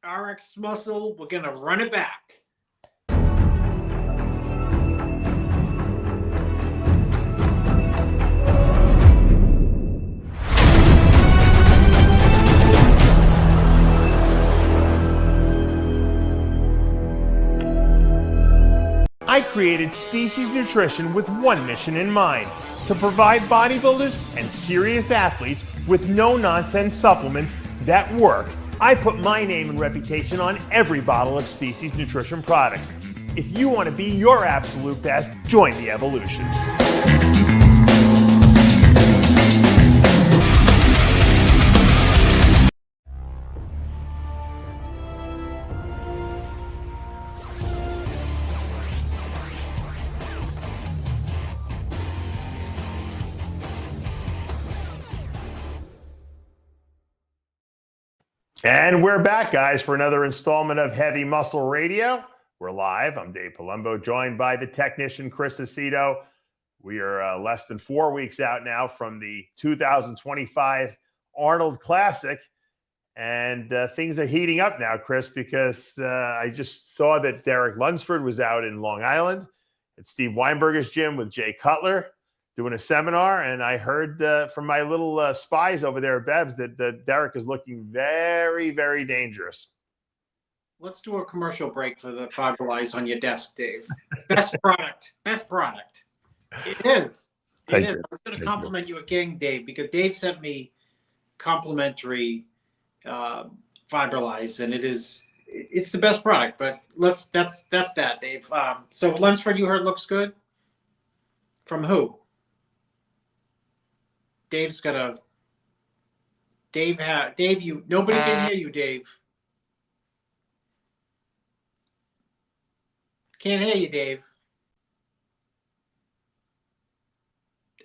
RX muscle. We're going to run it back. I created Species Nutrition with one mission in mind: to provide bodybuilders and serious athletes with no-nonsense supplements that work. I put my name and reputation on every bottle of Species Nutrition products. If you want to be your absolute best, join the evolution. And we're back, guys, for another installment of Heavy Muscle Radio. We're live. I'm Dave Palumbo, joined by the technician, Chris Aceto. We are less than 4 weeks out now from the 2025 Arnold Classic. And things are heating up now, Chris, because I just saw that Derek Lunsford was out in Long Island at Steve Weinberger's gym with Jay Cutler doing a seminar, and I heard from my little spies over there at Bev's that Derek is looking very, very dangerous. Let's do a commercial break for the Fiberlize on your desk, Dave. Best product. Best product. It is. It is. I was going to compliment you again, Dave, because Dave sent me complimentary Fiberlize, and it's the best product. But that's that, Dave. So Lunsford, you heard looks good. From who? Dave's got a. Dave, you. Nobody can hear you, Dave. Can't hear you, Dave.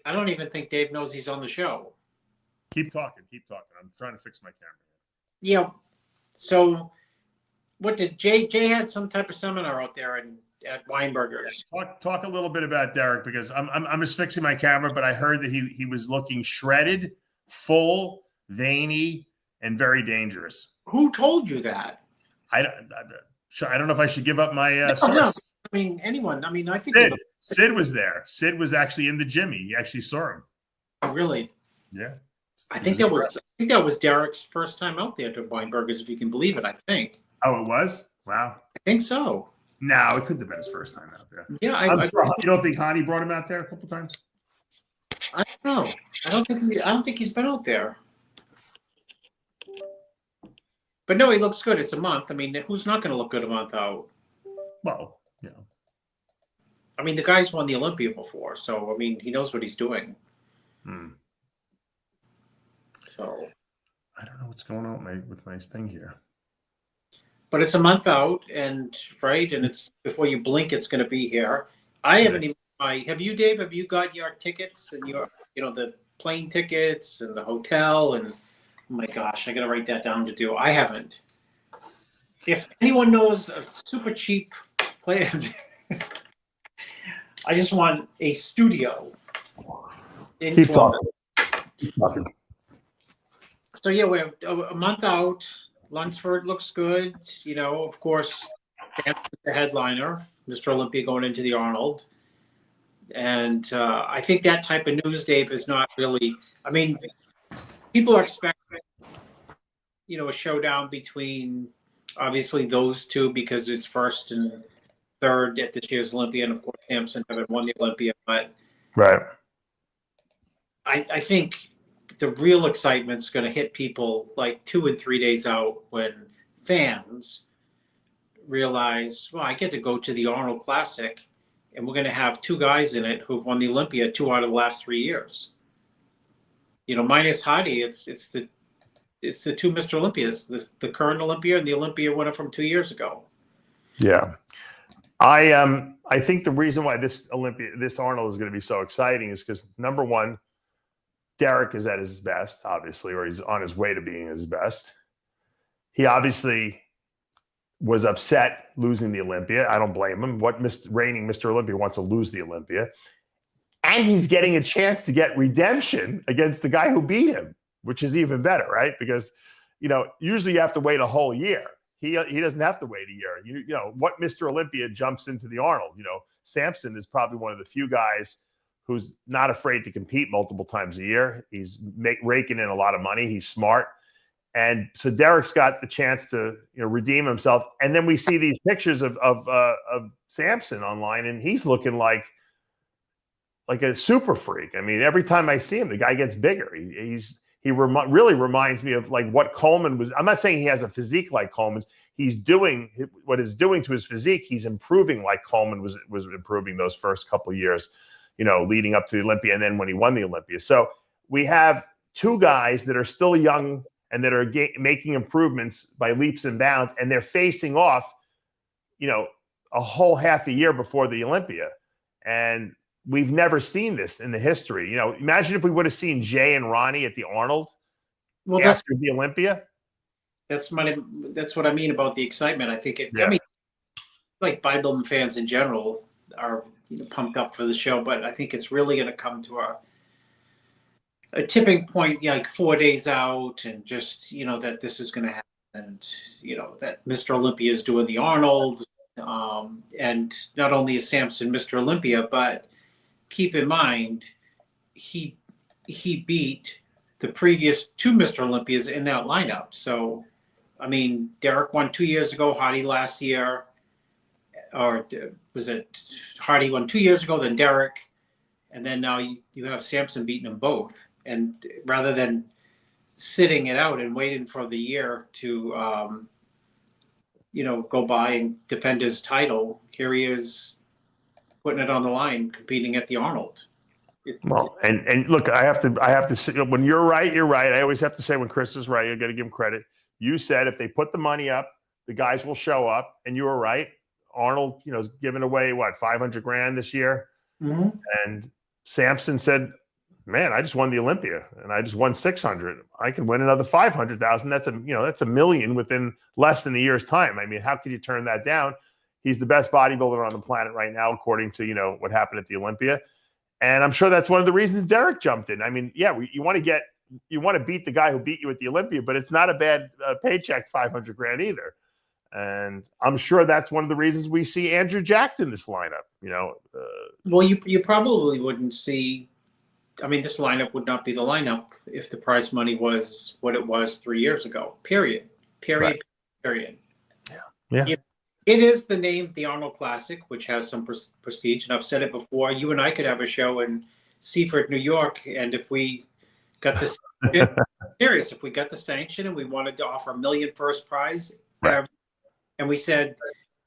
I don't even think Dave knows he's on the show. Keep talking. I'm trying to fix my camera. Yeah. So, what did Jay had some type of seminar out there at Weinberger's? Talk a little bit about Derek, because I'm just fixing my camera, but I heard that he was looking shredded, full, veiny, and very dangerous. Who told you that? I don't know if I should give up my source. No. I mean, anyone. I mean, I think Sid was there. Sid was actually in the gym. He actually saw him. Oh, really? Yeah. I think that was Derek's first time out there to Weinberger's, if you can believe it. I think. Oh, it was? Wow. I think so. No, it couldn't have been his first time out there. Yeah, you don't think Hani brought him out there a couple times? I don't know. I don't think he's been out there. But no, he looks good. It's a month. I mean, who's not going to look good a month out? Well, I mean, the guy's won the Olympia before, so I mean, he knows what he's doing. So I don't know what's going on with my thing here. But it's a month out, and it's before you blink, it's going to be here. I haven't even. Have you, Dave? Have you got your tickets and your, the plane tickets and the hotel? And oh my gosh, I got to write that down to do. I haven't. If anyone knows a super cheap plan, I just want a studio. Keep talking. So yeah, we're a month out. Lunsford looks good. Of course, the headliner, Mr. Olympia going into the Arnold. And I think that type of news, Dave, is not really, I mean, people are expecting, a showdown between obviously those two, because it's first and third at this year's Olympia. And of course, Samson haven't won the Olympia, but right. I think the real excitement's going to hit people like 2 and 3 days out, when fans realize, well, I get to go to the Arnold Classic, and we're going to have two guys in it who've won the Olympia 2 out of the last 3 years. Minus Hadi, it's the two Mr. Olympias, the current Olympia and the Olympia winner from 2 years ago. Yeah. I think the reason why this Arnold is going to be so exciting is because, number one, Derek is at his best, obviously, or he's on his way to being his best. He obviously was upset losing the Olympia. I don't blame him. What reigning Mr. Olympia wants to lose the Olympia? And he's getting a chance to get redemption against the guy who beat him, which is even better, right? Because, usually you have to wait a whole year. he doesn't have to wait a year. You know what, Mr. Olympia jumps into the Arnold. You know, Samson is probably one of the few guys who's not afraid to compete multiple times a year. He's raking in a lot of money. He's smart. And so Derek's got the chance to, you know, redeem himself. And then we see these pictures of Samson online, and he's looking like a super freak. I mean, every time I see him, the guy gets bigger. He really reminds me of like what Coleman was. I'm not saying he has a physique like Coleman's. He's doing what is doing to his physique. He's improving like Coleman was improving those first couple of years, you know, leading up to the Olympia, and then when he won the Olympia. So we have two guys that are still young and that are making improvements by leaps and bounds, and they're facing off, you know, a whole half a year before the Olympia. And we've never seen this in the history. You know, imagine if we would have seen Jay and Ronnie at the Arnold after the Olympia. That's what I mean about the excitement. I think Yeah. I mean, like bodybuilding fans in general are, you know, pumped up for the show, but I think it's really going to come to a tipping point, you know, like 4 days out, and just, you know, that this is going to happen, and, you know, that Mr. Olympia is doing the Arnold, and not only is Samson Mr. Olympia, but keep in mind he beat the previous two Mr. Olympias in that lineup. So, I mean, Derek won 2 years ago, Hardy last year, or was it Hardy won 2 years ago, then Derek, and then now you have Samson beating them both. And rather than sitting it out and waiting for the year to, you know, go by and defend his title, here he is putting it on the line, competing at the Arnold. Well, and look, I have to say, when you're right, you're right. I always have to say when Chris is right, you got to give him credit. You said if they put the money up, the guys will show up, and you were right. Arnold, you know, is giving away what, $500,000 this year, and Samson said, "Man, I just won the Olympia, and I just won 600. I can win another 500,000. That's that's $1 million within less than a year's time. I mean, how could you turn that down? He's the best bodybuilder on the planet right now, according to, you know, what happened at the Olympia." And I'm sure that's one of the reasons Derek jumped in. I mean, yeah, you want to beat the guy who beat you at the Olympia, but it's not a bad paycheck, $500,000 either. And I'm sure that's one of the reasons we see Andrew Jacked in this lineup. You know, well, you probably wouldn't see. I mean, this lineup would not be the lineup if the prize money was what it was 3 years ago. Period. Right. Yeah. It is the name, the Arnold Classic, which has some prestige. And I've said it before, you and I could have a show in Seaford, New York. And if we got this, serious, if we got the sanction and we wanted to offer $1 million first prize, right, and we said,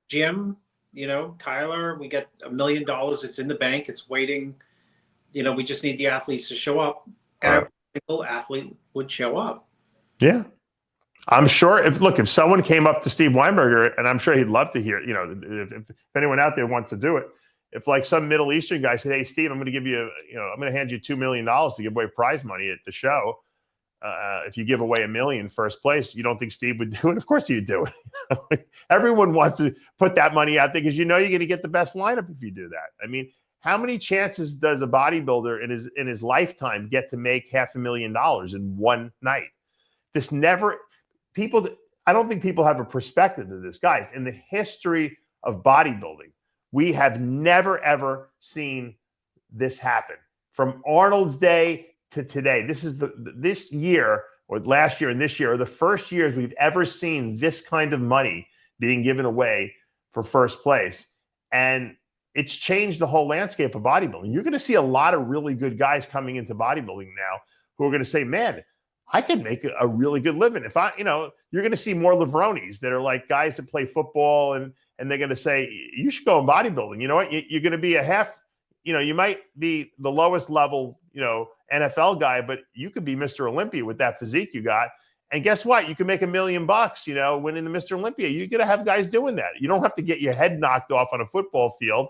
Jim, you know, Tyler, we get $1 million. It's in the bank. It's waiting. You know, we just need the athletes to show up. Every single athlete would show up. Yeah. I'm sure if someone came up to Steve Weinberger, and I'm sure he'd love to hear, you know, if anyone out there wants to do it, if like some Middle Eastern guy said, "Hey, Steve, I'm going to give you, I'm going to hand you $2 million to give away prize money at the show. If you give away $1 million first place," you don't think Steve would do it? Of course he'd do it. Everyone wants to put that money out there because you know you're going to get the best lineup if you do that. I mean, how many chances does a bodybuilder in his lifetime get to make $500,000 in one night? I don't think people have a perspective of this. Guys, in the history of bodybuilding, we have never, ever seen this happen. From Arnold's day to today, this year or last year and this year are the first years we've ever seen this kind of money being given away for first place. And it's changed the whole landscape of bodybuilding. You're going to see a lot of really good guys coming into bodybuilding now who are going to say, "Man, I can make a really good living." If you're going to see more Livronis that are like guys that play football and they're going to say, "You should go in bodybuilding." You know what? You're going to be you might be the lowest level, NFL guy, but you could be Mr. Olympia with that physique you got. And guess what? You can make $1 million, winning the Mr. Olympia. You're going to have guys doing that. You don't have to get your head knocked off on a football field.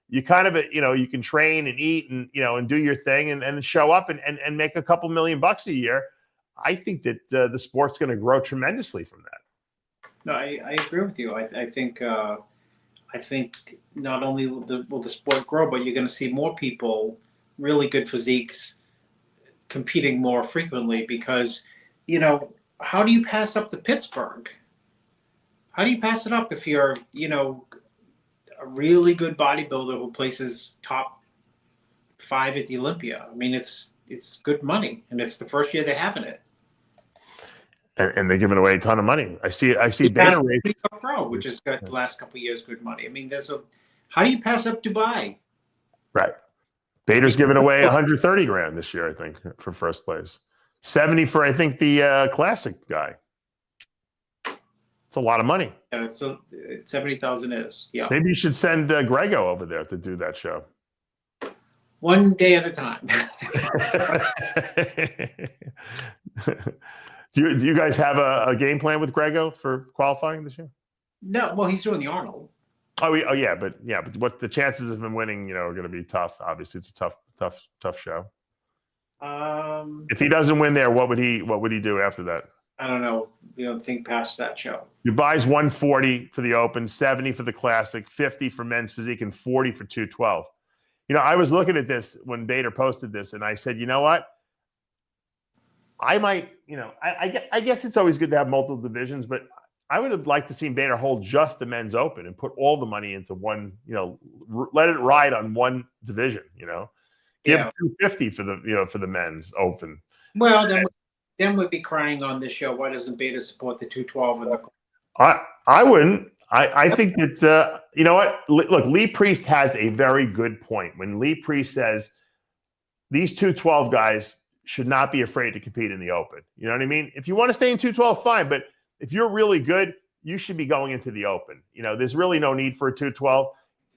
You kind of, you can train and eat and do your thing and show up and make a couple $1 million a year. I think that the sport's going to grow tremendously from that. No, I agree with you. I think not only will the sport grow, but you're going to see more people, really good physiques, competing more frequently because, how do you pass up the Pittsburgh? How do you pass it up if you're, you know, a really good bodybuilder who places top 5 at the Olympia? I mean, it's good money, and it's the first year they're having it. And they're giving away a ton of money. I see He banner has rates. Pro, which has got the last couple of years good money. I mean, how do you pass up Dubai? Right. Bader's giving away 130 grand this year, I think, for first place. 70 for, I think, the Classic guy. It's a lot of money. Yeah, it's 70,000 is, yeah. Maybe you should send Grego over there to do that show. One day at a time. Do you guys have a game plan with Grego for qualifying this year? No, well, he's doing the Arnold. Oh yeah, but what's the chances of him winning? You know, are going to be tough. Obviously, it's a tough show. If he doesn't win there, what would he do after that? I don't know. You don't think past that show. Dubai's 140 for the Open, 70 for the Classic, 50 for men's physique, and 40 for 212. You know, I was looking at this when Bader posted this, and I said, you know what? I might, you know, I guess it's always good to have multiple divisions, but I would have liked to see Bader hold just the men's Open and put all the money into one, you know, let it ride on one division, you know. Give 250 for the, you know, for the men's Open. Well, then we'd be crying on this show. Why doesn't Bader support the 212 and the? I wouldn't. I think that you know what? Look, Lee Priest has a very good point when Lee Priest says these 212 guys should not be afraid to compete in the Open. You know what I mean? If you want to stay in 212, fine, but if you're really good, you should be going into the Open. You know, there's really no need for a 212.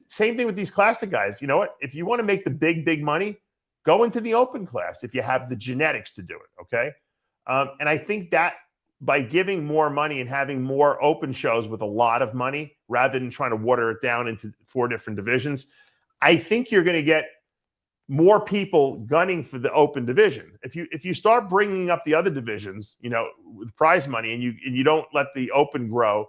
Same thing with these Classic guys. You know what? If you want to make the big money, go into the Open class if you have the genetics to do it. Okay. And I think that by giving more money and having more Open shows with a lot of money, rather than trying to water it down into 4 different divisions, I think you're going to get more people gunning for the Open division. If you start bringing up the other divisions, you know, with prize money, and you don't let the Open grow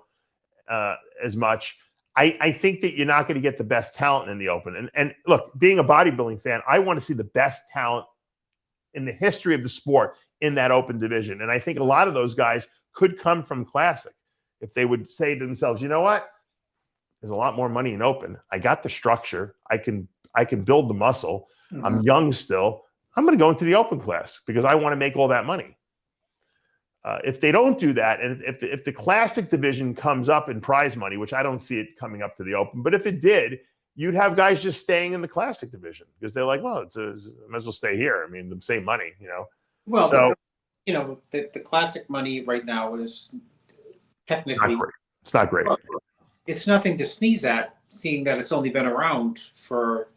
as much, I think that you're not going to get the best talent in the Open. And look, being a bodybuilding fan, I want to see the best talent in the history of the sport in that Open division. And I think a lot of those guys could come from Classic if they would say to themselves, you know what? There's a lot more money in Open. I got the structure. I can build the muscle. Mm-hmm. I'm young still. I'm going to go into the Open class because I want to make all that money. If they don't do that, and if the Classic division comes up in prize money, which I don't see it coming up to the Open, but if it did, you'd have guys just staying in the Classic division because they're like, well, I might as well stay here. I mean, the same money, you know. Well, so, you know, the Classic money right now is technically it's not great. It's nothing to sneeze at, seeing that it's only been around for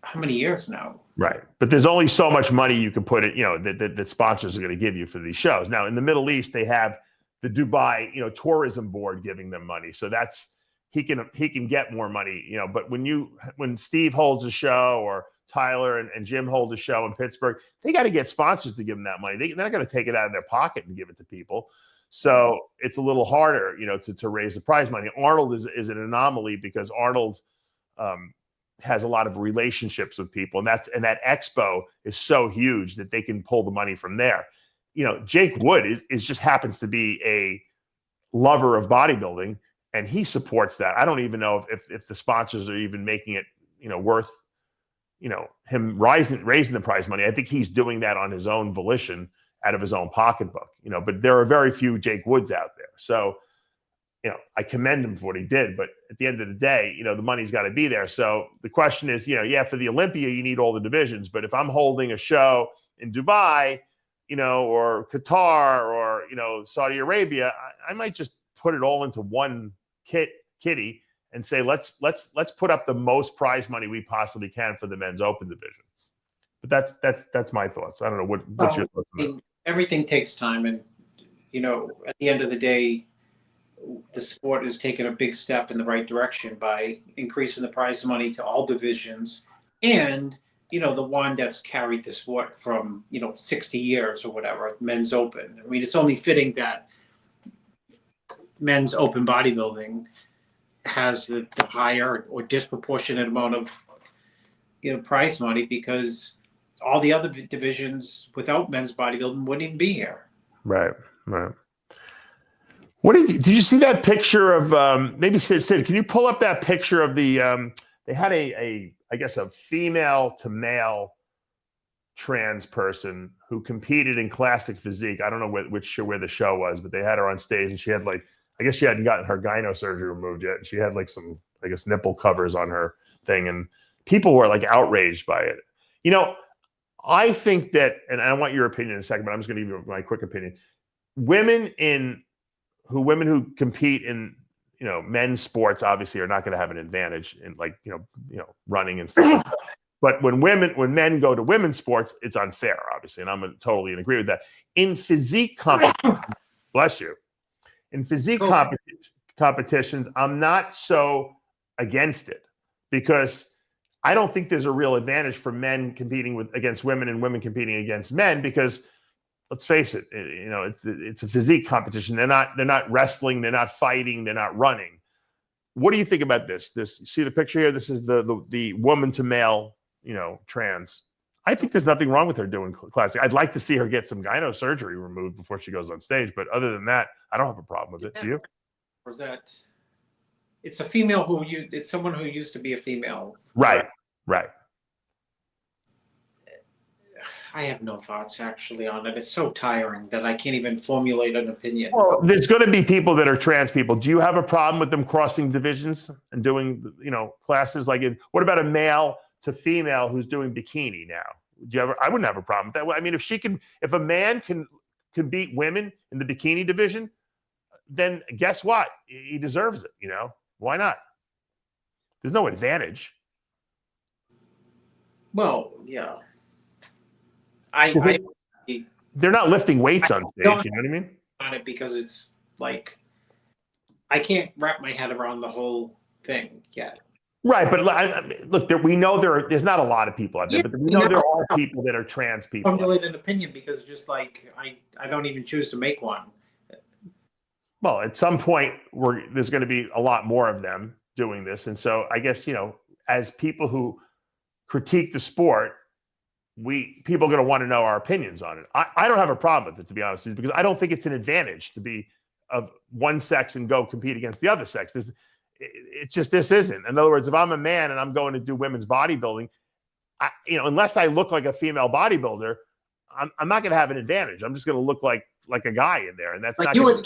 how many years now? Right. But there's only so much money you can put it, you know, that sponsors are going to give you for these shows. Now, in the Middle East, they have the Dubai, you know, tourism board giving them money. So that's, he can get more money, you know, but when Steve holds a show or Tyler and Jim hold a show in Pittsburgh, they got to get sponsors to give them that money. They're not going to take it out of their pocket and give it to people. So it's a little harder, you know, to raise the prize money. Arnold is an anomaly because Arnold has a lot of relationships with people, and that expo is so huge that they can pull the money from there. You know, Jake Wood is just happens to be a lover of bodybuilding, and he supports that. I don't even know if the sponsors are even making it, you know, worth, you know, him raising the prize money. I think he's doing that on his own volition, out of his own pocketbook, you know, but there are very few Jake Woods out there. So, you know, I commend him for what he did, but at the end of the day, you know, the money's got to be there. So the question is, you know, yeah, for the Olympia, you need all the divisions, but if I'm holding a show in Dubai, you know, or Qatar or, you know, Saudi Arabia, I might just put it all into one kitty and say, let's put up the most prize money we possibly can for the men's Open division. But that's my thoughts. I don't know what's your thoughts on that? Everything takes time, and you know, at the end of the day, the sport has taken a big step in the right direction by increasing the prize money to all divisions, and you know, the one that's carried the sport from, you know, 60 years or whatever, men's Open. I mean, it's only fitting that men's Open bodybuilding has the higher or disproportionate amount of, you know, prize money, because all the other divisions without men's bodybuilding wouldn't even be here. Right. What did you see that picture of maybe Sid? Can you pull up that picture of the they had I guess a female to male trans person who competed in classic physique. I don't know where the show was, but they had her on stage and she had like, I guess she hadn't gotten her gyno surgery removed yet. And she had like some, I guess, nipple covers on her thing. And people were like outraged by it. You know, I think that, and I want your opinion in a second, but I'm just going to give you my quick opinion. Women who compete in, you know, men's sports obviously are not going to have an advantage in like, you know, running and stuff. But when men go to women's sports, it's unfair, obviously, and I'm totally in agreement with that. In physique competitions, bless you. In physique competitions, I'm not so against it because I don't think there's a real advantage for men competing against women and women competing against men because let's face it, you know, it's a physique competition. They're not wrestling, they're not fighting, they're not running. What do you think about this? You see the picture here? This is the woman to male, you know, trans. I think there's nothing wrong with her doing classic. I'd like to see her get some gyno surgery removed before she goes on stage. But other than that, I don't have a problem with it. Do you? Or is that? It's a female it's someone who used to be a female. Right. I have no thoughts actually on it. It's so tiring that I can't even formulate an opinion. Well, there's going to be people that are trans people. Do you have a problem with them crossing divisions and doing, you know, classes like it? What about a male to female who's doing bikini now? I wouldn't have a problem with that. I mean, if a man can beat women in the bikini division, then guess what? He deserves it. You know, why not? There's no advantage. Well, yeah. They're not lifting weights on stage. You know what I mean? On it because it's like I can't wrap my head around the whole thing yet. Right, but look, we know there's not a lot of people out there, but we know there are people that are trans people. Formulate an opinion because just like I don't even choose to make one. Well, at some point, there's going to be a lot more of them doing this, and so I guess, you know, as people who critique the sport, people are going to want to know our opinions on it. I don't have a problem with it, to be honest with you, because I don't think it's an advantage to be of one sex and go compete against the other sex. It's just, this isn't. In other words, if I'm a man and I'm going to do women's bodybuilding, unless I look like a female bodybuilder, I'm not going to have an advantage. I'm just going to look like a guy in there, and that's like not.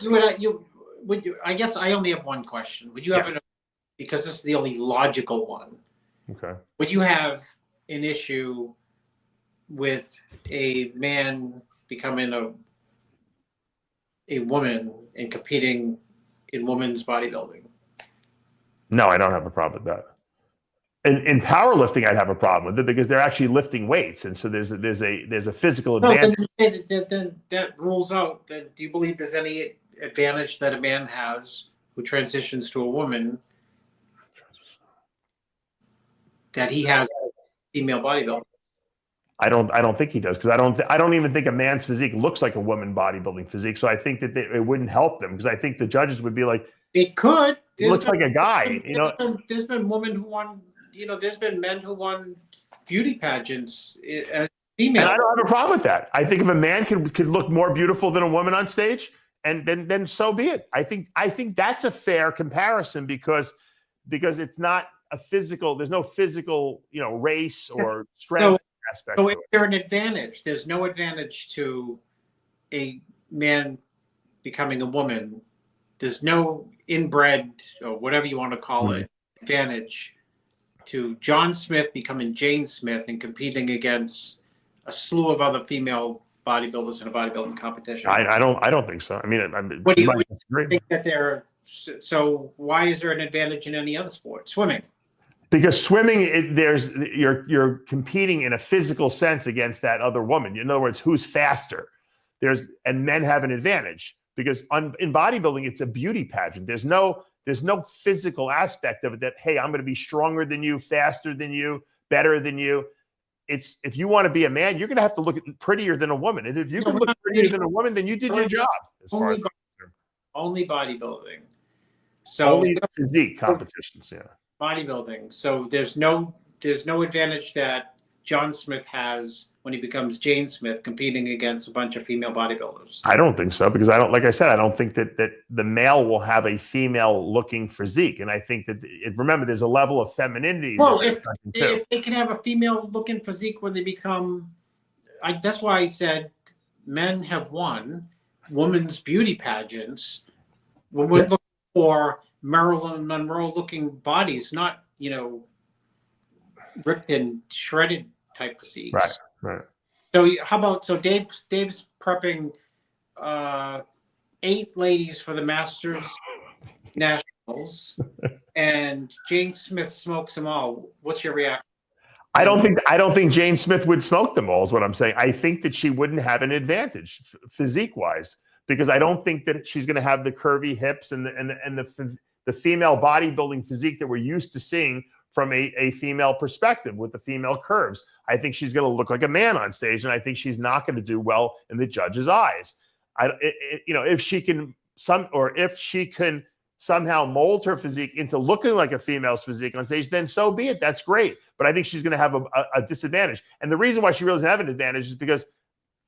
Would you? I guess I only have one question. Would you have because this is the only logical one? Okay. Would you have an issue with a man becoming a woman and competing in women's bodybuilding? No, I don't have a problem with that. In powerlifting, I'd have a problem with it because they're actually lifting weights, and so there's a physical advantage. Then that rules out. Then do you believe there's any advantage that a man has who transitions to a woman that he has female bodybuilding? I don't think he does, because I don't even think a man's physique looks like a woman bodybuilding physique. So I think that it wouldn't help them, because I think the judges would be like, it could. It looks like a guy. There's been women who won. There's been men who won beauty pageants as female. And I don't have a problem with that. I think if a man could look more beautiful than a woman on stage, and then so be it. I think that's a fair comparison because it's not a physical. There's no physical, race or strength aspect. So if there's an advantage, there's no advantage to a man becoming a woman. There's no inbred, or whatever you want to call it, advantage to John Smith becoming Jane Smith and competing against a slew of other female bodybuilders in a bodybuilding competition. I don't think so. I mean, what do you think that so why is there an advantage in any other sport? Swimming. Because swimming, you're competing in a physical sense against that other woman. In other words, who's faster? And men have an advantage. Because in bodybuilding, it's a beauty pageant. There's no physical aspect of it that, hey, I'm going to be stronger than you, faster than you, better than you. It's, if you want to be a man, you're going to have to look prettier than a woman. And if you can look prettier than a woman, then you did your job. Only bodybuilding. So only physique competitions, yeah. Bodybuilding. So there's no advantage that John Smith has when he becomes Jane Smith competing against a bunch of female bodybuilders? I don't think so, because like I said, I don't think that the male will have a female looking physique. And I think that remember, there's a level of femininity. Well, if they can have a female looking physique when they become, that's why I said men have won women's beauty pageants. We're looking for Marilyn Monroe looking bodies, not, ripped and shredded type physiques. Right. So how about, Dave's prepping 8 ladies for the Masters Nationals, and Jane Smith smokes them all. What's your reaction? I don't think Jane Smith would smoke them all, is what I'm saying. I think that she wouldn't have an advantage physique wise, because I don't think that she's going to have the curvy hips and the female bodybuilding physique that we're used to seeing from a female perspective with the female curves. I think she's going to look like a man on stage, and I think she's not going to do well in the judges' eyes. If she can somehow mold her physique into looking like a female's physique on stage, then so be it. That's great. But I think she's going to have a disadvantage. And the reason why she really doesn't have an advantage is because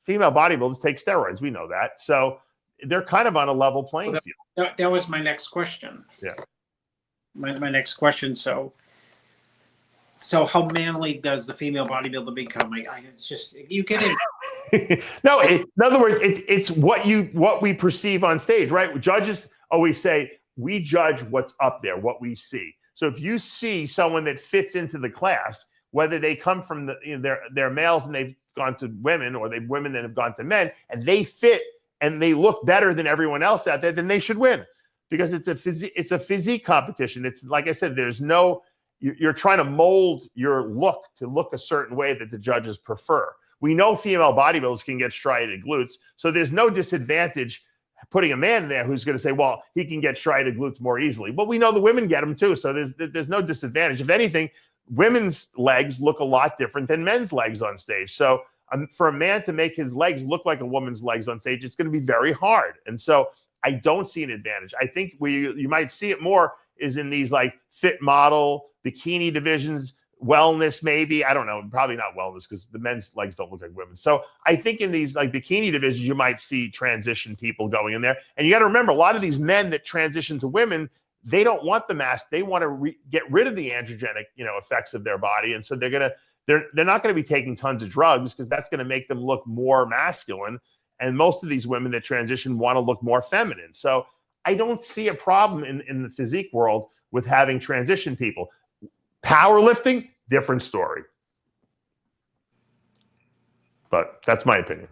female bodybuilders take steroids. We know that. So they're kind of on a level playing field. That was my next question. Yeah. My next question. So how manly does the female bodybuilder become? It's just, you get it. No, in other words, it's what we perceive on stage, right? Judges always say, we judge what's up there, what we see. So if you see someone that fits into the class, whether they come from they're males and they've gone to women, or they're women that have gone to men, and they fit and they look better than everyone else out there, then they should win, because it's a physique competition. It's like I said, you're trying to mold your look to look a certain way that the judges prefer. We know female bodybuilders can get striated glutes, so there's no disadvantage putting a man there who's going to say, well, he can get striated glutes more easily. Well, we know the women get them too, so there's no disadvantage. If anything, women's legs look a lot different than men's legs on stage. So for a man to make his legs look like a woman's legs on stage, it's going to be very hard. And so I don't see an advantage. I think where you might see it more is in these like fit model, bikini divisions, wellness maybe. I don't know, probably not wellness, because the men's legs don't look like women. So I think in these like bikini divisions, you might see transition people going in there. And you got to remember, a lot of these men that transition to women, they don't want the mask. They want to get rid of the androgenic, effects of their body. And so they're not going to be taking tons of drugs, because that's going to make them look more masculine. And most of these women that transition want to look more feminine. So I don't see a problem in the physique world with having transition people. Powerlifting, different story. But that's my opinion.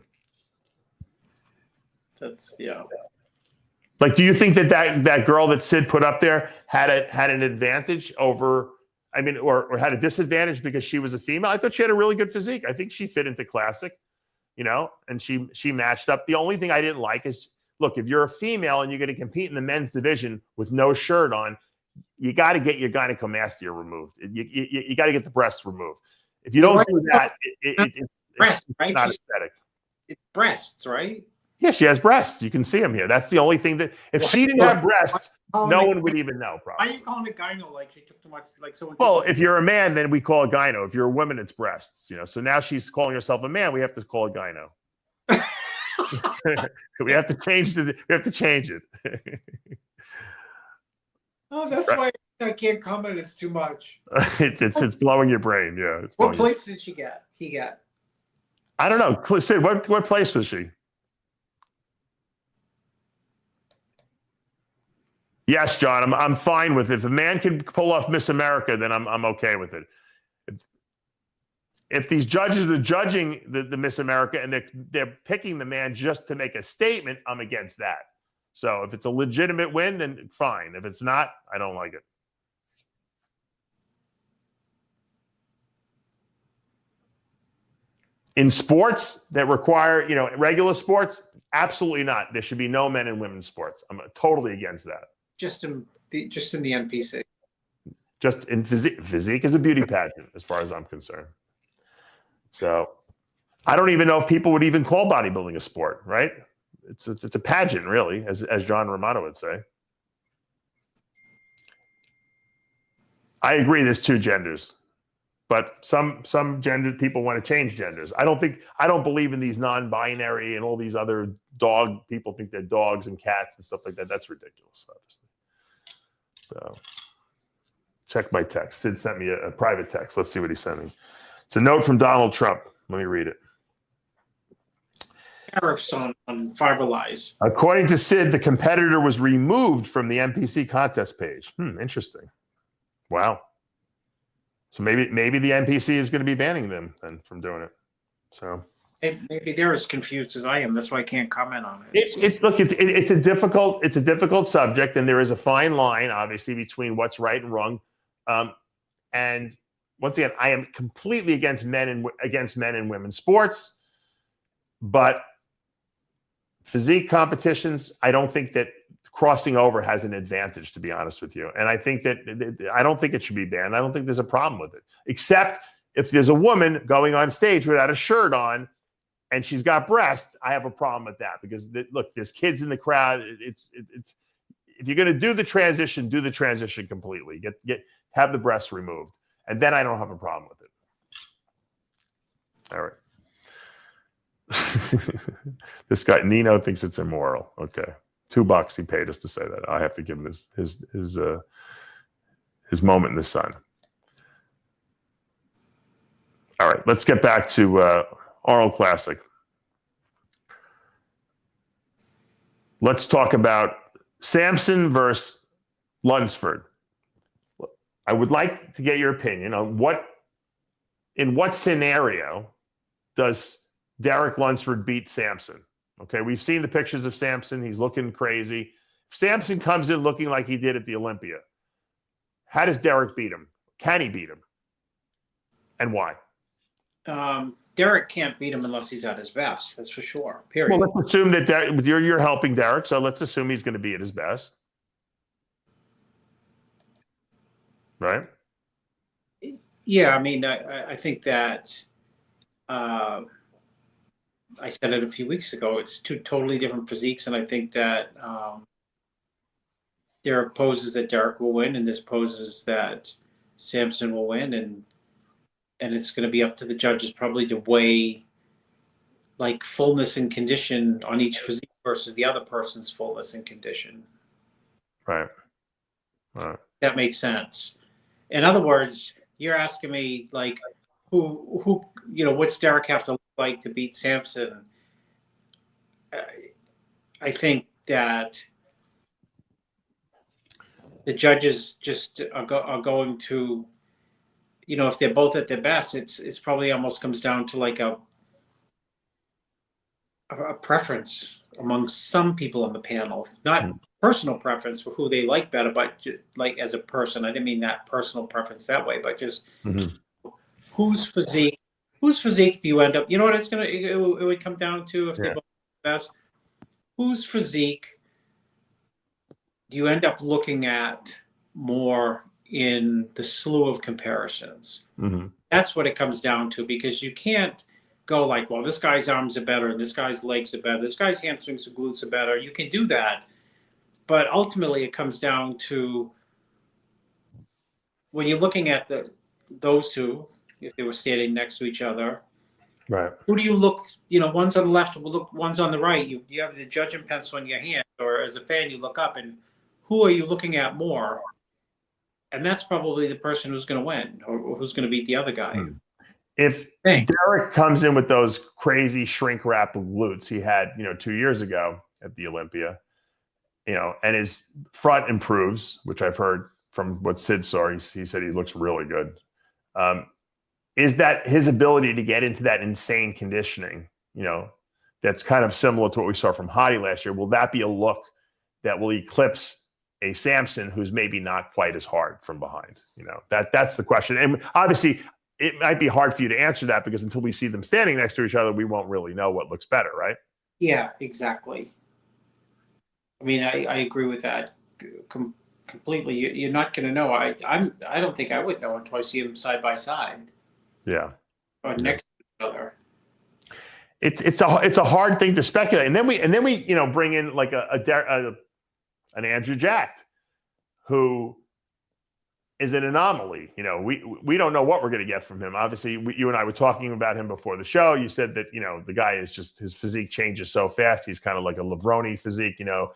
Like, do you think that girl that Sid put up there had an advantage over, or had a disadvantage because she was a female? I thought she had a really good physique. I think she fit into classic, and she matched up. The only thing I didn't like is, look, if you're a female and you're going to compete in the men's division with no shirt on, you got to get your gynecomastia removed. You got to get the breasts removed. If you don't do that, it's not aesthetic. It's breasts, right? Yeah, she has breasts. You can see them here. That's the only thing that, if she didn't have breasts, no one would even know, probably. Why are you calling it gyno like she took too much? Like someone. Well, if you're a man, then we call it gyno. If you're a woman, it's breasts. So now she's calling herself a man. We have to call it gyno. We have to change it. Oh, that's why I can't comment. It's too much. It's blowing your brain. Yeah. What place did he get? I don't know. Sid, what place was she? Yes, John. I'm fine with it. If a man can pull off Miss America, then I'm okay with it. If these judges are judging the Miss America and they're picking the man just to make a statement, I'm against that. So if it's a legitimate win, then fine. If it's not, I don't like it. In sports that require, regular sports, absolutely not. There should be no men and women's sports. I'm totally against that. Just in the NPC. Just in physique. Physique is a beauty pageant, as far as I'm concerned. So I don't even know if people would even call bodybuilding a sport, right? It's a pageant, really, as John Romano would say. I agree. There's two genders. But some gender people want to change genders. I don't believe in these non-binary and all these other dog people think they're dogs and cats and stuff like that. That's ridiculous, obviously. So check my text. Sid sent me a private text. Let's see what he sent me. It's a note from Donald Trump. Let me read it. Tariffs on fiber lies. According to Sid, the competitor was removed from the NPC contest page. Interesting. Wow. So maybe the NPC is going to be banning them then from doing it. So maybe they're as confused as I am. That's why I can't comment on it. It's a difficult subject, and there is a fine line, obviously, between what's right and wrong. And once again, I am completely against men and women's sports, but physique competitions, I don't think that crossing over has an advantage, to be honest with you. And I think that I don't think it should be banned. I don't think there's a problem with it, except if there's a woman going on stage without a shirt on and she's got breasts. I have a problem with that because look, there's kids in the crowd. It's if you're going to do the transition completely. Have the breasts removed, and then I don't have a problem with it. All right. This guy Nino thinks it's immoral. Okay. $2 he paid us to say that. I have to give him his moment in the sun. All right, let's get back to Arnold Classic. Let's talk about Samson versus Lunsford. I would like to get your opinion on in what scenario does Derek Lunsford beat Samson? Okay, we've seen the pictures of Samson. He's looking crazy. If Samson comes in looking like he did at the Olympia, how does Derek beat him? Can he beat him? And why? Derek can't beat him unless he's at his best. That's for sure. Period. Well, let's assume that you're helping Derek, so let's assume he's going to be at his best. Right? Yeah, I mean, I think that I said it a few weeks ago. It's two totally different physiques, and I think that there are poses that Derek will win, and there's poses that Samson will win, and it's going to be up to the judges probably to weigh like fullness and condition on each physique versus the other person's fullness and condition. Right. All right. That makes sense. In other words, you're asking me like, who what's Derek have to look like to beat Samson? I think that the judges just are going to, if they're both at their best, it's probably almost comes down to like a preference among some people on the panel, not personal preference for who they like better, but like as a person. I didn't mean that personal preference that way, but just whose physique do you end up? You know what it would come down to if they both the best. Whose physique do you end up looking at more in the slew of comparisons? That's what it comes down to, because you can't go like, well, this guy's arms are better, and this guy's legs are better, this guy's hamstrings and glutes are better. You can do that, but ultimately it comes down to when you're looking at those two, if they were standing next to each other, right? Who do you look? One's on the left, one's on the right. You have the judging pencil in your hand, or as a fan, you look up, and who are you looking at more? And that's probably the person who's going to win, or who's going to beat the other guy. If Derek comes in with those crazy shrink wrap glutes he had, 2 years ago at the Olympia, and his front improves, which I've heard from what Sid saw, he said he looks really good. Is that his ability to get into that insane conditioning, that's kind of similar to what we saw from Hadi last year? Will that be a look that will eclipse a Samson who's maybe not quite as hard from behind? That's the question. And obviously it might be hard for you to answer that, because until we see them standing next to each other, we won't really know what looks better, right? Yeah, exactly. I mean, I agree with that completely. You're not going to know. I don't think I would know until I see them side by side. Yeah. Or next to each other. It's a hard thing to speculate, and then we bring in like an Andrew Jacked, who is an anomaly. You know, we don't know what we're going to get from him. Obviously, you and I were talking about him before the show. You said that, you know, the guy is just, his physique changes so fast. He's kind of like a Levroni physique. You know,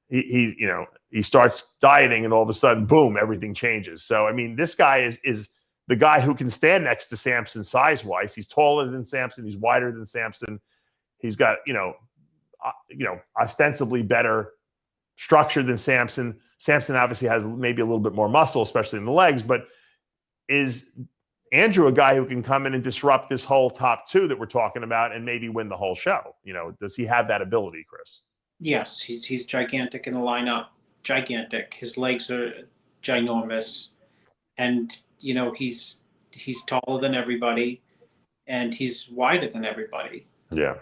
he starts dieting and all of a sudden, boom, everything changes. So, I mean, this guy is the guy who can stand next to Samson size-wise. He's taller than Samson. He's wider than Samson. He's got, ostensibly better structure than Samson. Samson obviously has maybe a little bit more muscle, especially in the legs, but is Andrew a guy who can come in and disrupt this whole top two that we're talking about and maybe win the whole show? You know, does he have that ability, Chris? Yes, he's gigantic in the lineup. Gigantic. His legs are ginormous. And, you know, he's taller than everybody and he's wider than everybody. Yeah.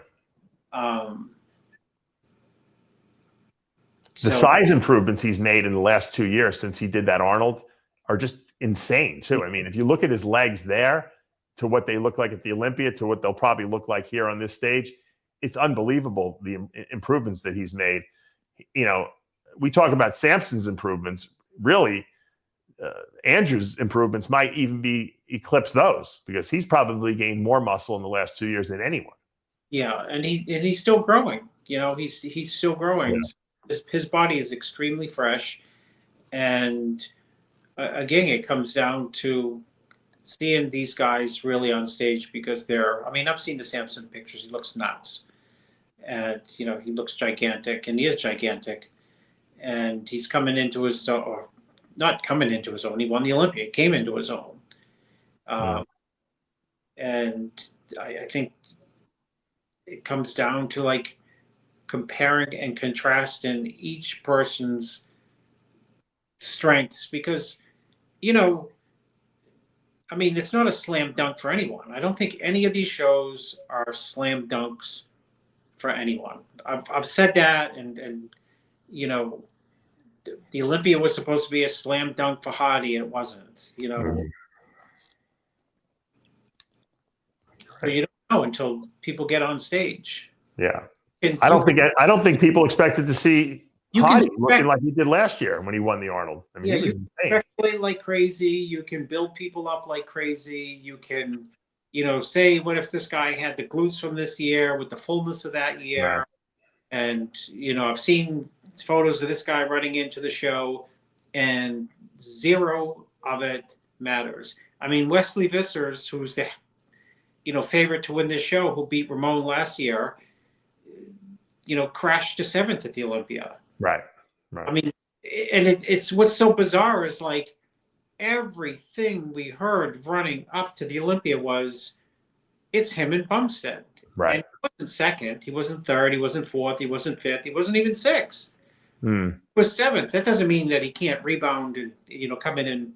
The So, size improvements he's made in the last 2 years since he did that Arnold are just insane too. I mean, if you look at his legs there to what they look like at the Olympia to what they'll probably look like here on this stage, it's unbelievable the improvements that he's made. You know, we talk about Samson's improvements. Really, Andrew's improvements might even eclipse those because he's probably gained more muscle in the last 2 years than anyone. yeah, and he's still growing. You know, he's still growing. Yeah. His body is extremely fresh, and again, it comes down to seeing these guys really on stage because they're. I mean, I've seen the Samson pictures. He looks nuts, and you know, he looks gigantic, and he is gigantic, and he's coming into his or not coming into his own. He won the Olympia. He came into his own, and I think it comes down to like comparing and contrasting each person's strengths because, you know, I mean, it's not a slam dunk for anyone. I don't think any of these shows are slam dunks for anyone. I've said that, and you know, the Olympia was supposed to be a slam dunk for Hardy, and it wasn't. You know, so you don't know until people get on stage. Yeah. I don't think people expected to see Hardy looking like he did last year when he won the Arnold. I mean, he was insane. Speculate like crazy. You can build people up like crazy. You can, you know, say, what if this guy had the glutes from this year with the fullness of that year? Right. And, you know, I've seen photos of this guy running into the show and zero of it matters. I mean, Wesley Vissers, who's the, you know, favorite to win this show, who beat Ramon last year, you know, crashed to 7th at the Olympia. Right. I mean, and it's what's so bizarre is like everything we heard running up to the Olympia was it's him and Bumstead. Right. And he wasn't second. He wasn't third. He wasn't fourth. He wasn't fifth. He wasn't even sixth. He was 7th. That doesn't mean that he can't rebound and, you know, come in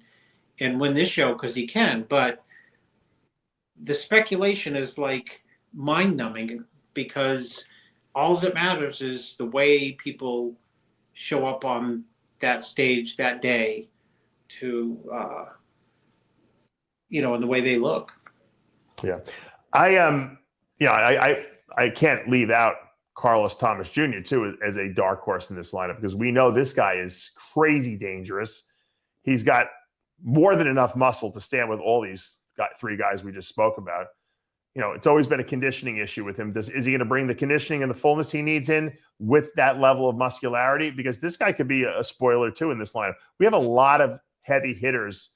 and win this show because he can. But the speculation is like mind-numbing because all that matters is the way people show up on that stage that day to, you know, and the way they look. Yeah. I can't leave out Carlos Thomas Jr. too as a dark horse in this lineup because we know this guy is crazy dangerous. He's got more than enough muscle to stand with all these three guys we just spoke about. You know, it's always been a conditioning issue with him. Is he going to bring the conditioning and the fullness he needs in with that level of muscularity? Because this guy could be a spoiler too in this lineup. We have a lot of heavy hitters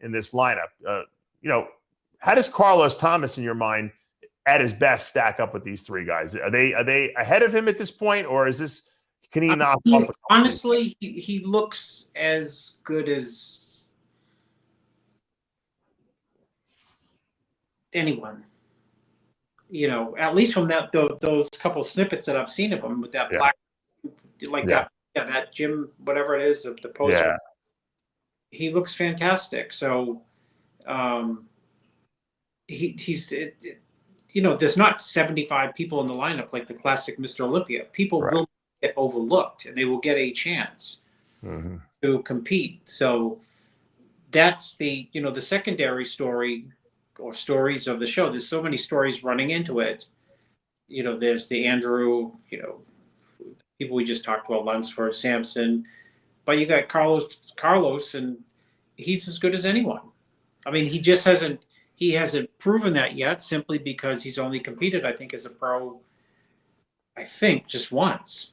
in this lineup. You know, how does Carlos Thomas, in your mind, at his best, stack up with these three guys? Are they ahead of him at this point, or is this? Can he knock off? Honestly, he looks as good as anyone. You know, at least from those couple snippets that I've seen of him with that black, like that gym, whatever it is, of the poster. Yeah. He looks fantastic. So, he's, you know, there's not 75 people in the lineup like the classic Mr. Olympia. People will get overlooked and they will get a chance to compete. So that's the, you know, the secondary story or stories of the show. There's so many stories running into it. You know, there's the Andrew, you know, people we just talked about, Lunsford, Samson, but you got Carlos, and he's as good as anyone. I mean, he hasn't proven that yet, simply because he's only competed, I think, as a pro, I think, just once.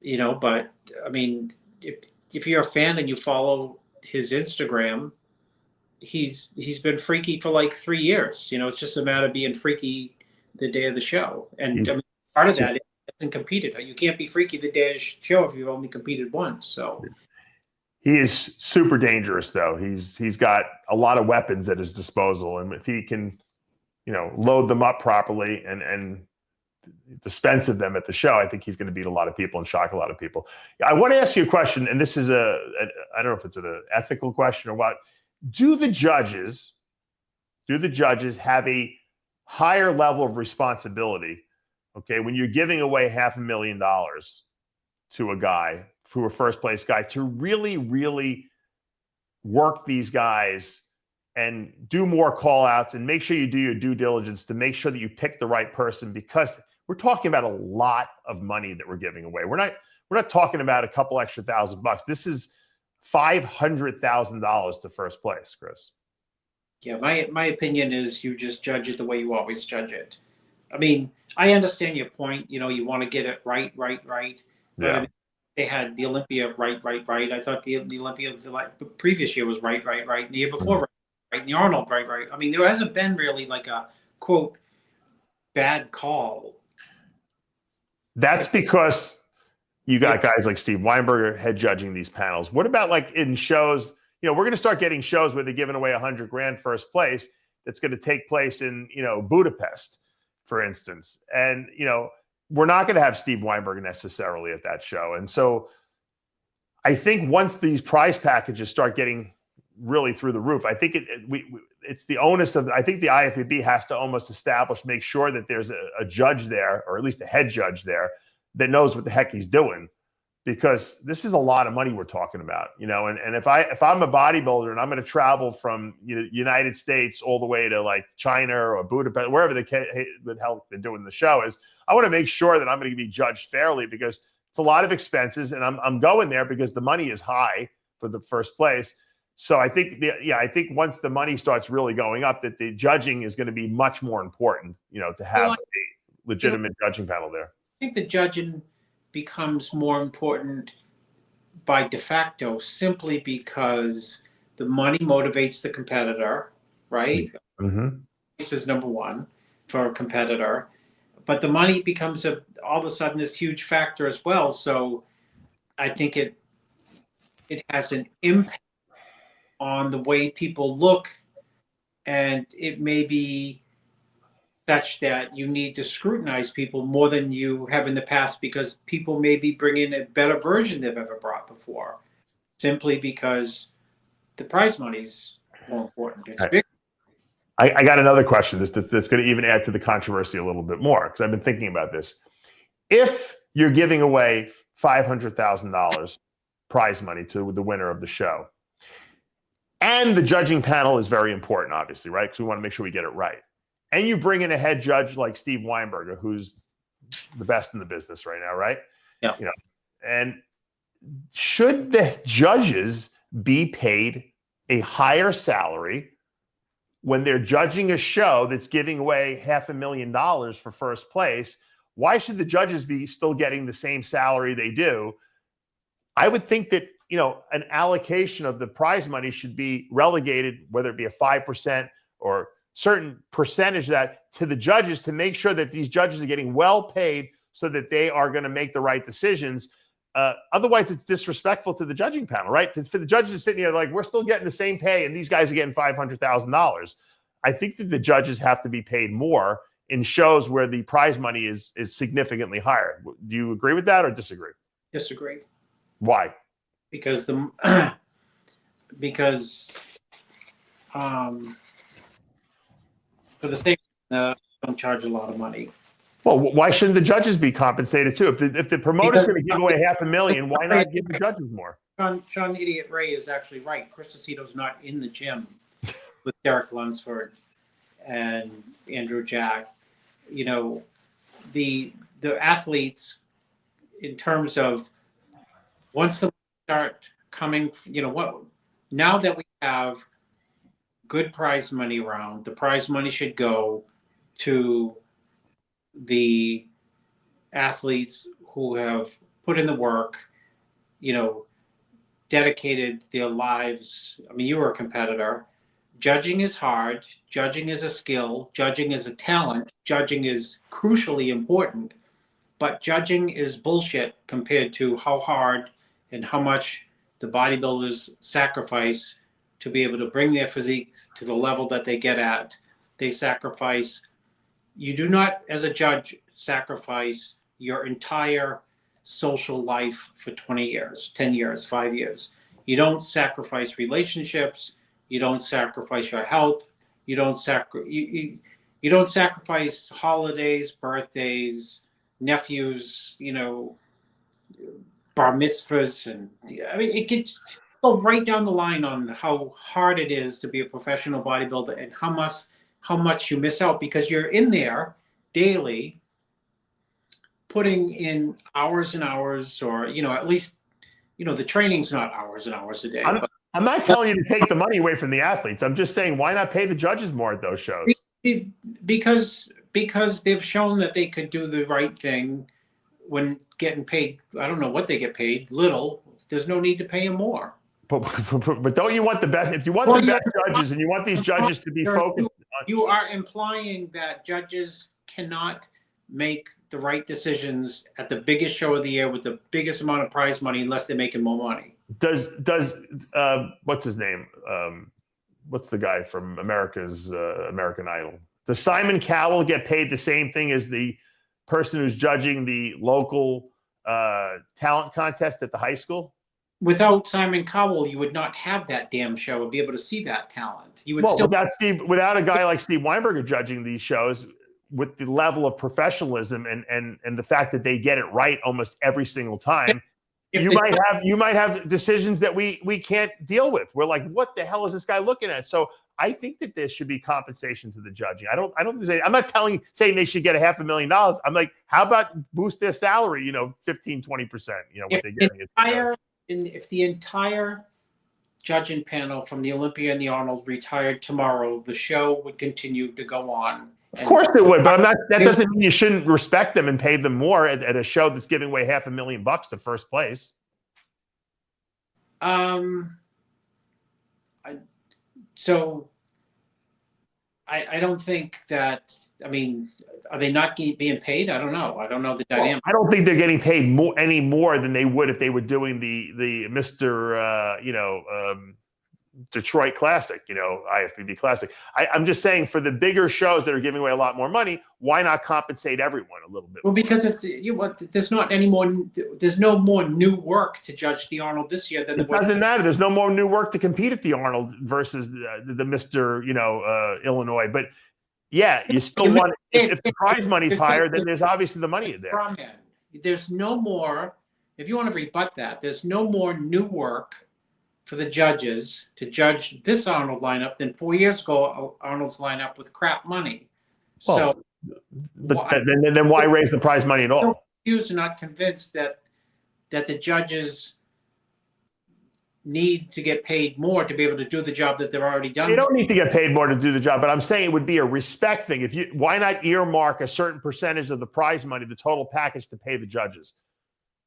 But I mean, if you're a fan and you follow his Instagram, he's been freaky for like 3 years. It's just a matter of being freaky the day of the show. And I mean, part of that is he hasn't competed. You can't be freaky the day of the show if you've only competed once. So he is super dangerous, though. He's got a lot of weapons at his disposal, and if he can, load them up properly and dispense of them at the show, I think he's going to beat a lot of people and shock a lot of people. I want to ask you a question, and this is I don't know if it's an ethical question or what. Do the judges have a higher level of responsibility? Okay, when you're giving away $500,000 to a guy, to a first place guy, to really, really work these guys and do more call outs and make sure you do your due diligence to make sure that you pick the right person, because we're talking about a lot of money that we're giving away. We're not talking about a couple extra $1,000. This is $500,000 to first place, Chris. Yeah, my opinion is you just judge it the way you always judge it. I mean, I understand your point. You want to get it right. But Yeah. I mean, they had the Olympia right. I thought the Olympia the previous year was right. And the year before, right. And the Arnold, right. I mean, there hasn't been really like a, quote, bad call. That's because you got guys like Steve Weinberger head judging these panels. What about like in shows? We're going to start getting shows where they're giving away $100,000 first place. That's going to take place in, Budapest, for instance. And, we're not going to have Steve Weinberger necessarily at that show. And so I think once these prize packages start getting really through the roof, I think it's the onus of, I think the IFBB has to almost make sure that there's a judge there, or at least a head judge there, that knows what the heck he's doing, because this is a lot of money we're talking about, and if I'm a bodybuilder and I'm going to travel from the United States all the way to like China or Budapest, wherever the hell they're doing the show is, I want to make sure that I'm going to be judged fairly, because it's a lot of expenses, and I'm going there because the money is high for the first place. So I think I think once the money starts really going up, that the judging is going to be much more important, to have a legitimate judging panel there. I think the judging becomes more important by de facto, simply because the money motivates the competitor, right? Mm-hmm. This is number one for a competitor, but the money becomes all of a sudden this huge factor as well. So I think it has an impact on the way people look, and it may be such that you need to scrutinize people more than you have in the past, because people may be bringing a better version they've ever brought before, simply because the prize money's more important. It's big. I got another question that's going to even add to the controversy a little bit more, because I've been thinking about this. If you're giving away $500,000 prize money to the winner of the show, and the judging panel is very important, obviously, right? Because we want to make sure we get it right. And you bring in a head judge like Steve Weinberger, who's the best in the business right now, right? Yeah. And should the judges be paid a higher salary when they're judging a show that's giving away $500,000 for first place? Why should the judges be still getting the same salary they do? I would think that, an allocation of the prize money should be relegated, whether it be a 5% or certain percentage of that, to the judges, to make sure that these judges are getting well paid so that they are going to make the right decisions. Otherwise, it's disrespectful to the judging panel, right? For the judges sitting here like, we're still getting the same pay and these guys are getting $500,000. I think that the judges have to be paid more in shows where the prize money is significantly higher. Do you agree with that or disagree? Disagree. Why? Because for the sake don't charge a lot of money. Well, why shouldn't the judges be compensated too? If the promoter's going to give away $500,000, why not give the judges more? Sean Idiot Ray is actually right. Chris Aceto's not in the gym with Derek Lunsford and Andrew Jack. The athletes, in terms of once the start coming, now that we have good prize money around, the prize money should go to the athletes who have put in the work, dedicated their lives. I mean, you were a competitor. Judging is hard. Judging is a skill. Judging is a talent. Judging is crucially important. But judging is bullshit compared to how hard and how much the bodybuilders sacrifice to be able to bring their physiques to the level that they get at. They sacrifice. You do not, as a judge, sacrifice your entire social life for 20 years, 10 years, 5 years. You don't sacrifice relationships. You don't sacrifice your health. You don't sacrifice holidays, birthdays, nephews, bar mitzvahs, and I mean, it gets go right down the line on how hard it is to be a professional bodybuilder and how much you miss out because you're in there daily, putting in hours and hours, or at least the training's not hours and hours a day. I'm not telling you to take the money away from the athletes. I'm just saying, why not pay the judges more at those shows? Because they've shown that they could do the right thing when getting paid. I don't know what they get paid. Little. There's no need to pay them more. But don't you want the best? If you want the best judges, and you want these judges to be focused, you are implying that judges cannot make the right decisions at the biggest show of the year with the biggest amount of prize money unless they're making more money. Does what's his name? What's the guy from America's American Idol? Does Simon Cowell get paid the same thing as the person who's judging the local talent contest at the high school? Without Simon Cowell, you would not have that damn show and be able to see that talent. You would without a guy like Steve Weinberger judging these shows, with the level of professionalism and the fact that they get it right almost every single time, you might have decisions that we can't deal with. We're like, what the hell is this guy looking at? So I think that there should be compensation to the judging. I'm not saying they should get $500,000. I'm like, how about boost their salary, 15, 20%, what they get. If the entire judging panel from the Olympia and the Arnold retired tomorrow, the show would continue to go on. Of course it would, but that doesn't mean you shouldn't respect them and pay them more at a show that's giving away $500,000 to first place. I don't think that. I mean, are they not being paid? I don't know. I don't know the dynamic. I don't think they're getting paid any more than they would if they were doing the Mr. Detroit Classic, IFBB Classic. I'm just saying, for the bigger shows that are giving away a lot more money, why not compensate everyone a little bit? Well, because there's no more new work to judge the Arnold this year than it doesn't matter. There's no more new work to compete at the Arnold versus the Mr. Illinois. But yeah, you still want, if the prize money's higher, then there's obviously the money there. There's no more, if you want to rebut that, there's no more new work for the judges to judge this Arnold lineup than 4 years ago Arnold's lineup with crap money. Well, then why raise the prize money at all? I'm confused and not convinced that the judges need to get paid more to be able to do the job that they're already done. They don't need to get paid more to do the job, but I'm saying it would be a respect thing. Why not earmark a certain percentage of the prize money, the total package, to pay the judges?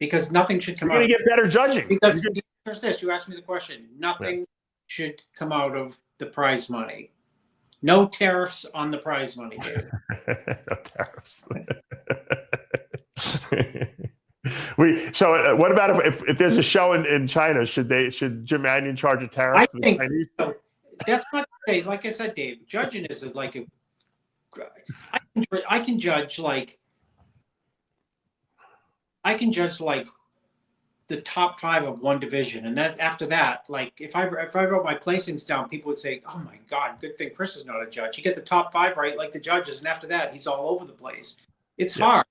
Because nothing should come out. You're going to get better judging. Because the answer is this. You asked me the question. Nothing should come out of the prize money. No tariffs on the prize money, dude. No tariffs. So what about if there's a show in China? Should Jim Manion charge a tariff? I think that's not to say. Like I said, Dave, judging is like a. I can judge like the top 5 of one division, and that after that, like if I wrote my placings down, people would say, "Oh my God, good thing Chris is not a judge. You get the top 5 right, like the judges, and after that, he's all over the place." It's hard.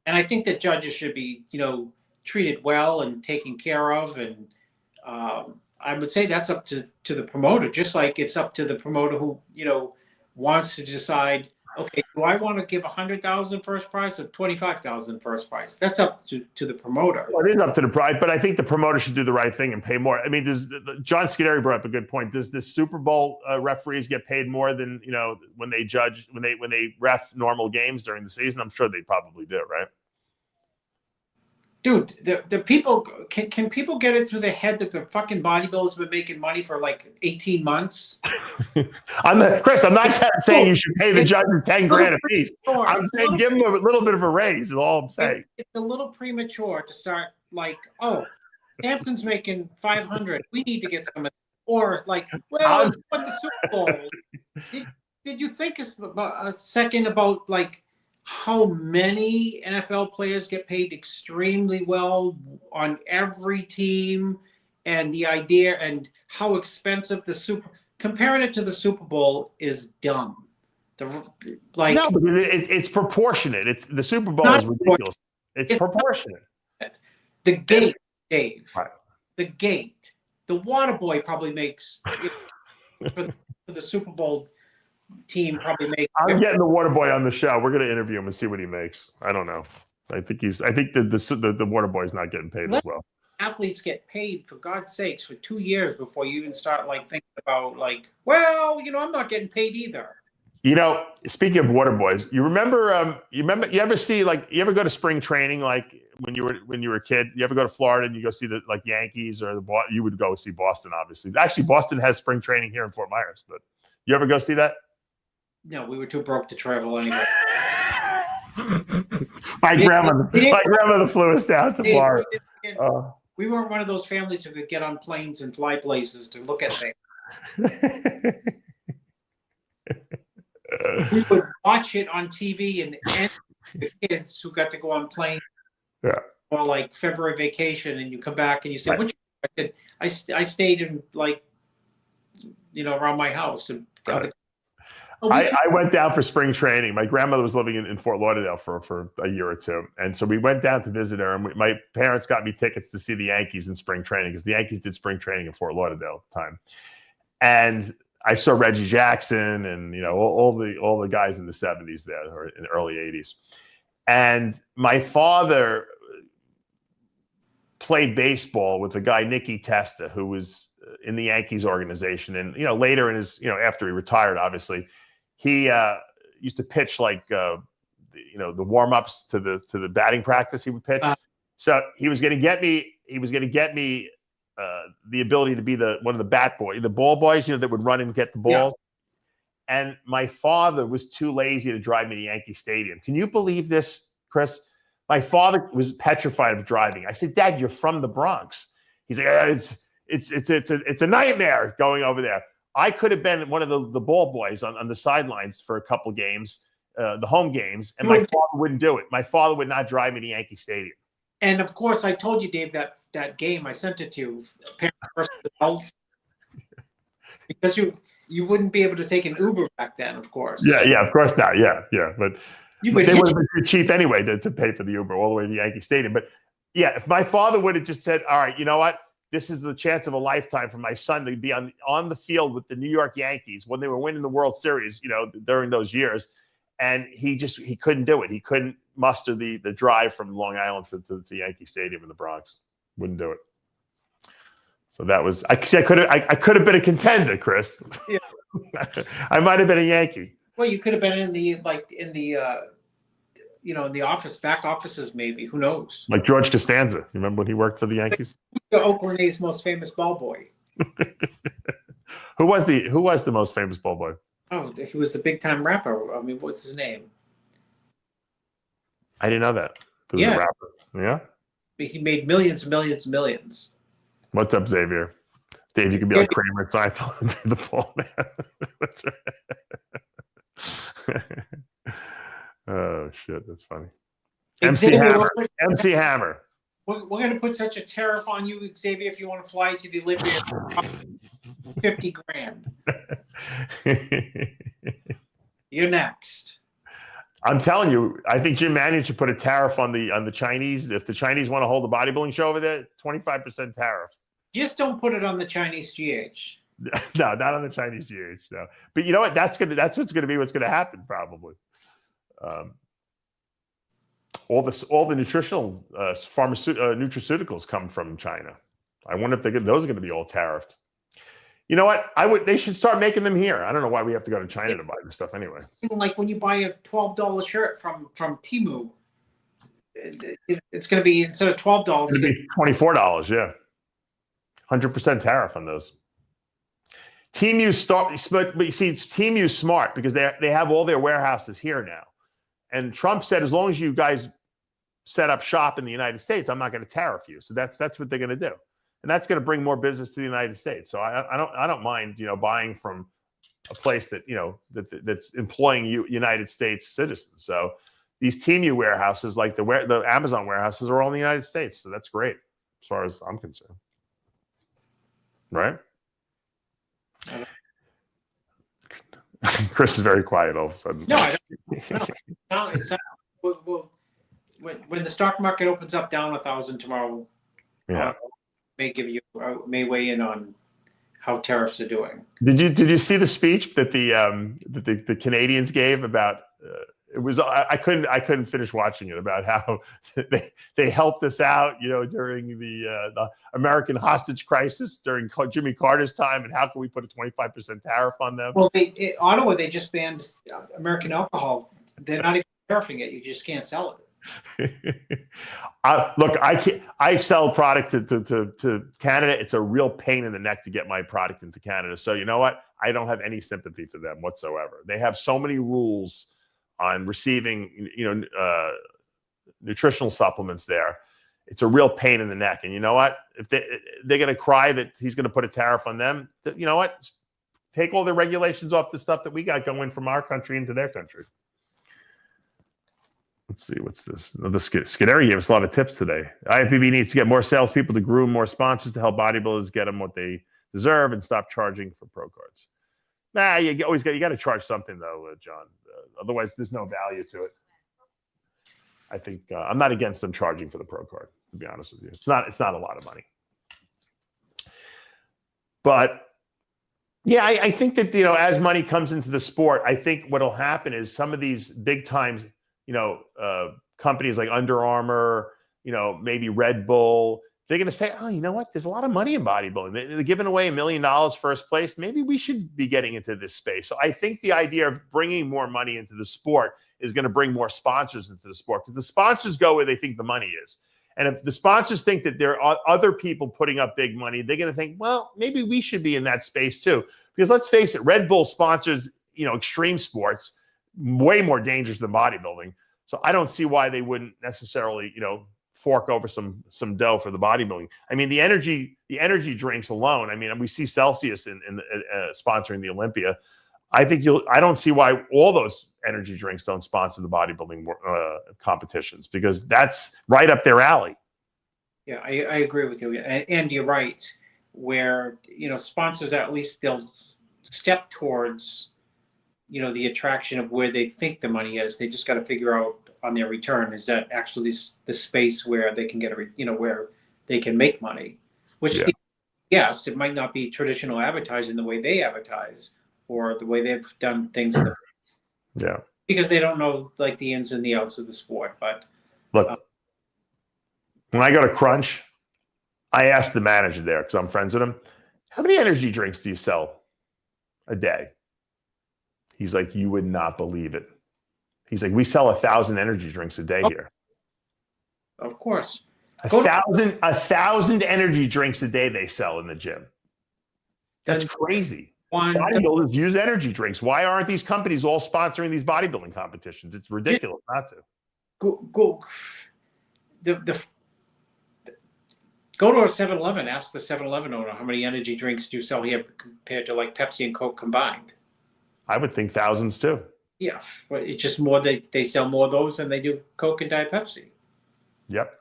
And I think that judges should be, treated well and taken care of. And I would say that's up to the promoter, just like it's up to the promoter who, wants to decide, Okay, do I want to give 100,000 first prize or 25,000 first prize? That's up to the promoter. Well, it is up to the prize, but I think the promoter should do the right thing and pay more. I mean, John Scuderi brought up a good point. Does the Super Bowl referees get paid more than when they judge when they ref normal games during the season? I'm sure they probably do, right? Dude, the people can people get it through their head that the fucking bodybuilders have been making money for like 18 months? Chris, I'm not saying you should pay the judges 10 grand a piece. I'm saying give them a little bit of a raise is all I'm saying. It's a little premature to start like, oh, Samson's making 500. We need to get some of, or like, well, what the Super Bowl. Did you think a second about like how many NFL players get paid extremely well on every team, and the idea and how expensive comparing it to the Super Bowl is dumb. No, because it's proportionate. It's the Super Bowl is ridiculous. It's proportionate. The gate, Dave. Right. The gate. The water boy probably makes for the Super Bowl team probably makes. I'm getting the water boy on the show. We're going to interview him and see what he makes. I don't know. I think the water boy's not getting paid as well. Athletes get paid, for God's sakes, for 2 years before you even start like thinking about like, well, I'm not getting paid either. Speaking of water boys, you ever see like you ever go to spring training like when you were a kid? You ever go to Florida and you go see the like Yankees or you would go see Boston, obviously. Actually, Boston has spring training here in Fort Myers, but you ever go see that? No, we were too broke to travel anyway. My grandmother flew us down to Florida. We weren't one of those families who could get on planes and fly places to look at things. We would watch it on TV and the kids who got to go on planes or like February vacation, and you come back and you say, "What?" I said, I stayed in like around my house and. I went down for spring training. My grandmother was living in Fort Lauderdale for a year or two. And so we went down to visit her. And my parents got me tickets to see the Yankees in spring training because the Yankees did spring training in Fort Lauderdale at the time. And I saw Reggie Jackson and, all the guys in the 70s there or in the early 80s. And my father played baseball with a guy, Nicky Testa, who was in the Yankees organization. And, later in his, after he retired, obviously, he used to pitch like, the warm-ups to the batting practice he would pitch. So he was going to get me the ability to be one of the ball boys, that would run and get the balls. Yeah. And my father was too lazy to drive me to Yankee Stadium. Can you believe this, Chris? My father was petrified of driving. I said, "Dad, you're from the Bronx." He's like, it's a nightmare going over there. I could have been one of the ball boys on the sidelines for a couple games, the home games, and my father wouldn't do it. My father would not drive me to Yankee Stadium. And of course, I told you, Dave, that game I sent it to you, parents versus adults, because you wouldn't be able to take an Uber back then, of course. Yeah, of course not. Yeah, but they would have been too cheap anyway to pay for the Uber all the way to Yankee Stadium. But yeah, if my father would have just said, "All right, you know what? This is the chance of a lifetime for my son to be on the field with the New York Yankees when they were winning the World Series, during those years." And he couldn't do it. He couldn't muster the drive from Long Island to Yankee Stadium in the Bronx. Wouldn't do it. So that was I could have been a contender, Chris. Yeah. I might have been a Yankee. Well, you could have been in the back offices, maybe. Who knows? Like George Costanza. You remember when he worked for the Yankees? The Oakland A's most famous ball boy. Who was the most famous ball boy? Oh, he was the big time rapper. I mean, what's his name? I didn't know that. He was a rapper. Yeah. He made millions and millions and millions. What's up, Xavier? Dave, you could be like Kramer at Seinfeld and be the ball man. That's right. Oh shit, that's funny. MC Hammer. We're going to put such a tariff on you, Xavier, if you want to fly to the Olympia. $50,000. You're next. I'm telling you, I think Jim Mannion should put a tariff on the Chinese. If the Chinese want to hold a bodybuilding show over there, 25% tariff. Just don't put it on the Chinese GH. No, not on the Chinese GH. No, but you know what? That's what's going to be what's going to happen probably. all the nutritional nutraceuticals come from China. I wonder if those are going to be all tariffed. You know what? They should start making them here. I don't know why we have to go to China to buy this stuff anyway. Like when you buy a $12 shirt from Temu, it's going to be, instead of $12, it's going to be $24. Yeah, 100% tariff on those. Temu's but you see, Temu's smart because they have all their warehouses here now, and Trump said as long as you guys set up shop in the United States, I'm not going to tariff you. So that's what they're going to do. And that's going to bring more business to the United States. So I don't mind, buying from a place that, that's employing United States citizens. So these Temu warehouses, like the Amazon warehouses, are all in the United States. So that's great as far as I'm concerned. Right? Chris is very quiet all of a sudden. No, I don't. It's not, when the stock market opens up down 1,000 tomorrow, yeah. May weigh in on how tariffs are doing. Did you see the speech that the Canadians gave about? It was I couldn't finish watching it, about how they helped us out, during the American hostage crisis during Jimmy Carter's time, and how can we put a 25% tariff on them? Well, Ottawa, they just banned American alcohol. They're not even tariffing it. You just can't sell it. Look, I sell product to Canada. It's a real pain in the neck to get my product into Canada. So you know what? I don't have any sympathy for them whatsoever. They have so many rules on receiving, nutritional supplements there. It's a real pain in the neck. And you know what? If they're going to cry that he's going to put a tariff on them, you know what? Just take all the regulations off the stuff that we got going from our country into their country. Let's see, what's this? The Scuderi gave us a lot of tips today. IFBB needs to get more salespeople to groom more sponsors to help bodybuilders get them what they deserve and stop charging for pro cards. Nah, you got to charge something though, John. Otherwise, there's no value to it. I think I'm not against them charging for the pro card. To be honest with you, it's not a lot of money. But yeah, I think that as money comes into the sport, I think what'll happen is some of these big times, companies like Under Armour, maybe Red Bull, they're going to say, oh, you know what? There's a lot of money in bodybuilding. They're giving away $1 million first place. Maybe we should be getting into this space. So I think the idea of bringing more money into the sport is going to bring more sponsors into the sport, because the sponsors go where they think the money is. And if the sponsors think that there are other people putting up big money, they're going to think, well, maybe we should be in that space too. Because let's face it, Red Bull sponsors, extreme sports, way more dangerous than bodybuilding. So I don't see why they wouldn't necessarily, fork over some dough for the bodybuilding. I mean, the energy drinks alone. I mean, we see Celsius in sponsoring the Olympia. I don't see why all those energy drinks don't sponsor the bodybuilding competitions, because that's right up their alley. Yeah, I agree with you, and you're right. Where sponsors, at least they'll step towards the attraction of where they think the money is. They just got to figure out on their return, is that actually the space where they can get where they can make money. Which yes, it might not be traditional advertising the way they advertise or the way they've done things. Because they don't know like the ins and the outs of the sport. But look, when I go to Crunch, I asked the manager there, because I'm friends with him, how many energy drinks do you sell a day? He's like, you would not believe it. He's like, we sell 1,000 energy drinks a day here. Of course. 1,000 energy drinks a day they sell in the gym. That's crazy. Bodybuilders use energy drinks. Why aren't these companies all sponsoring these bodybuilding competitions? It's ridiculous not to. Go to a 7-Eleven. Ask the 7-Eleven owner how many energy drinks do you sell here compared to like Pepsi and Coke combined. I would think thousands too. Yeah, but it's just more they sell more of those than they do Coke and Diet Pepsi. Yep.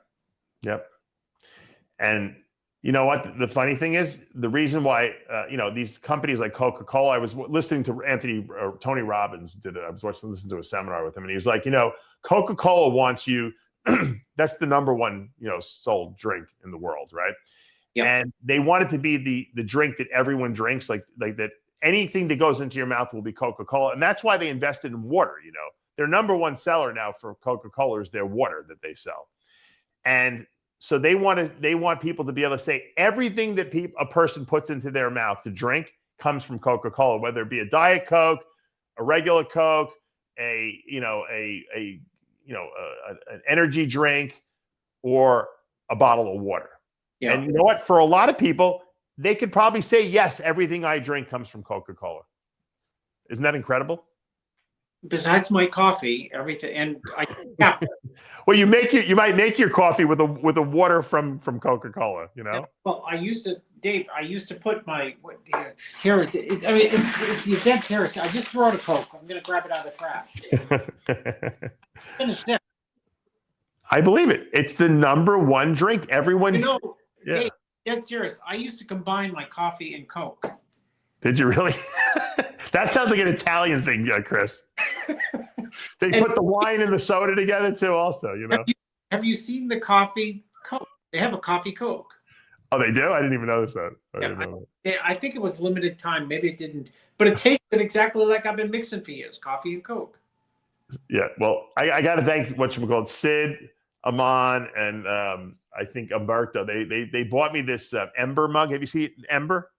And you know what? The funny thing is, the reason why these companies like Coca-Cola. I was listening to Tony Robbins I was listening to a seminar with him, and he was like, Coca-Cola wants you. That's the number one sold drink in the world, right? Yeah. And they want it to be the drink that everyone drinks, like that. Anything that goes into your mouth will be Coca-Cola. And that's why they invested in water. their number one seller now for Coca-Cola is their water that they sell. And so they want people to be able to say everything that a person puts into their mouth to drink comes from Coca-Cola, whether it be a Diet Coke, a regular Coke, an energy drink, or a bottle of water. Yeah. And you know what? For a lot of people, they could probably say, yes, everything I drink comes from Coca-Cola. Isn't that incredible? Besides my coffee, everything, and well, you might make your coffee with a water from Coca-Cola, you know. Well, Dave. I used to put my here. If you dead serious, I just throw out a Coke. I'm gonna grab it out of the trash. Finish this. I believe it. It's the number one drink. Everyone, Dave, dead serious. I used to combine my coffee and Coke. Did you really? That sounds like an Italian thing, Chris. They put the wine and the soda together too, also, you know. Have you seen the coffee Coke? They have a coffee Coke. Oh, they do? I didn't even notice that. I think it was limited time. Maybe it didn't. But it tasted exactly like I've been mixing for years, coffee and Coke. Yeah, well, I got to thank whatchamacallit, Sid, Amon, and I think Umberto. They bought me this Ember mug. Have you seen Ember?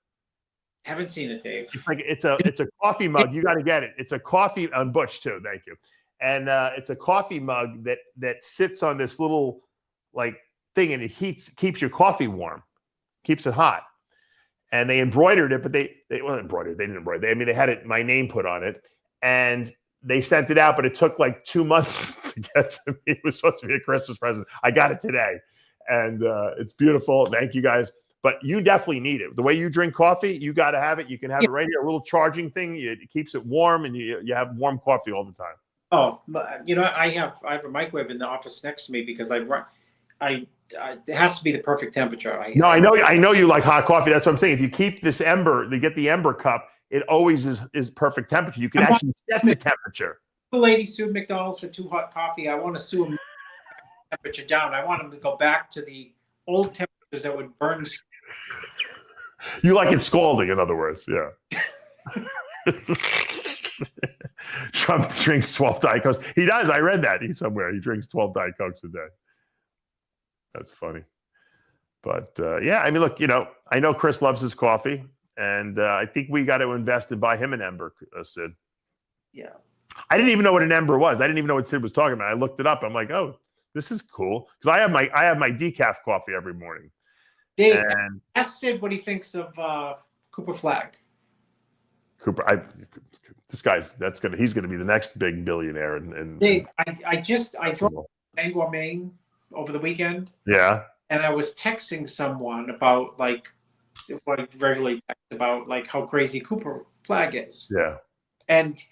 Haven't seen it, Dave. It's a coffee mug. You got to get it. It's a coffee on Bush too. Thank you. And it's a coffee mug that sits on this little like thing, and it keeps your coffee warm, keeps it hot. And they embroidered it, but they didn't embroider. They had my name put on it, and they sent it out, but it took like 2 months to get to me. It was supposed to be a Christmas present. I got it today, and it's beautiful. Thank you guys. But you definitely need it. The way you drink coffee, you got to have it. You can have it right here, a little charging thing. It keeps it warm, and you have warm coffee all the time. Oh, I have a microwave in the office next to me because it has to be the perfect temperature. I know you like hot coffee. That's what I'm saying. If you keep this Ember, you get the Ember cup, it always is perfect temperature. You can actually set the temperature. The lady sued McDonald's for too hot coffee. I want to sue them temperature down. I want them to go back to the old temperature that would burn. You like it scalding, in other words, yeah. Trump drinks 12 Diet Cokes. He does. I read that somewhere. He drinks 12 Diet Cokes a day. That's funny. But yeah, I mean, look, I know Chris loves his coffee, and I think we got to invest and buy him an Ember, Sid. Yeah. I didn't even know what an Ember was. I didn't even know what Sid was talking about. I looked it up. I'm like, oh, this is cool, because I have my decaf coffee every morning. Dave, ask Sid what he thinks of Cooper Flagg. He's gonna be the next big billionaire. Dave, I drove Bangor, Maine over the weekend. Yeah. And I was texting someone about what I regularly text about, how crazy Cooper Flagg is. Yeah. And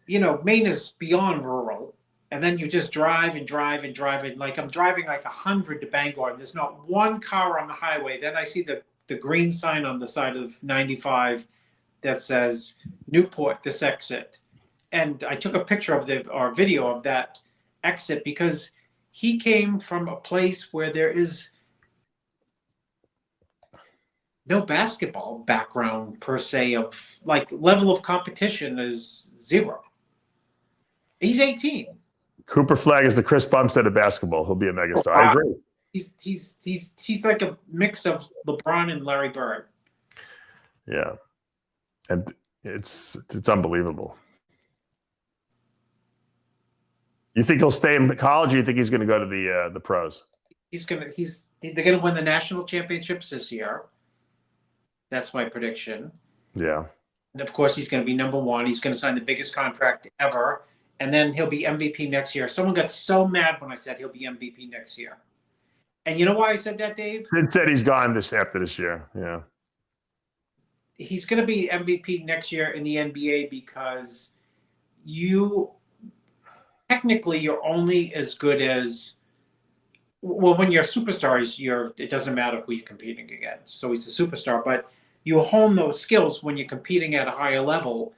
Maine is beyond rural. And then you just drive and drive and drive. And I'm driving 100 to Bangor, and there's not one car on the highway. Then I see the green sign on the side of 95 that says Newport, this exit. And I took a picture of or video of that exit because he came from a place where there is no basketball background per se, of level of competition is zero. He's 18. Cooper Flagg is the Chris Bumstead of basketball. He'll be a megastar. I agree. He's like a mix of LeBron and Larry Bird. Yeah, and it's unbelievable. You think he'll stay in college, or you think he's going to go to the pros? They're going to win the national championships this year. That's my prediction. Yeah. And of course, he's going to be number one. He's going to sign the biggest contract ever. And then he'll be MVP next year. Someone got so mad when I said he'll be MVP next year. And you know why I said that, Dave? Sid said he's gone after this year. Yeah. He's going to be MVP next year in the NBA because technically you're only as good as, when you're superstars, it doesn't matter who you're competing against. So he's a superstar, but you hone those skills when you're competing at a higher level.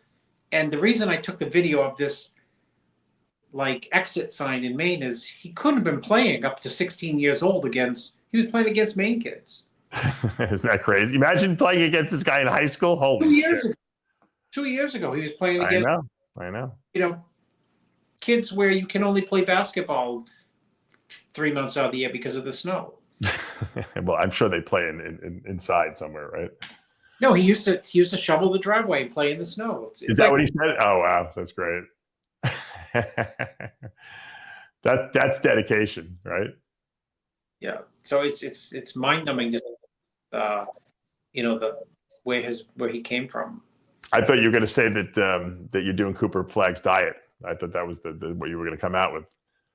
And the reason I took the video of this exit sign in Maine is he couldn't have been playing up to 16 years old he was playing against Maine kids. Isn't that crazy? Imagine playing against this guy in high school. Holy 2 years ago. 2 years ago, he was playing against. I know. kids where you can only play basketball 3 months out of the year because of the snow. Well, I'm sure they play inside somewhere, right? No, he used to shovel the driveway and play in the snow. Is that what he said? Oh, wow, that's great. That's dedication, right? Yeah. So it's mind numbing, just the where he came from. I thought you were going to say that you're doing Cooper Flagg's diet. I thought that was what you were going to come out with.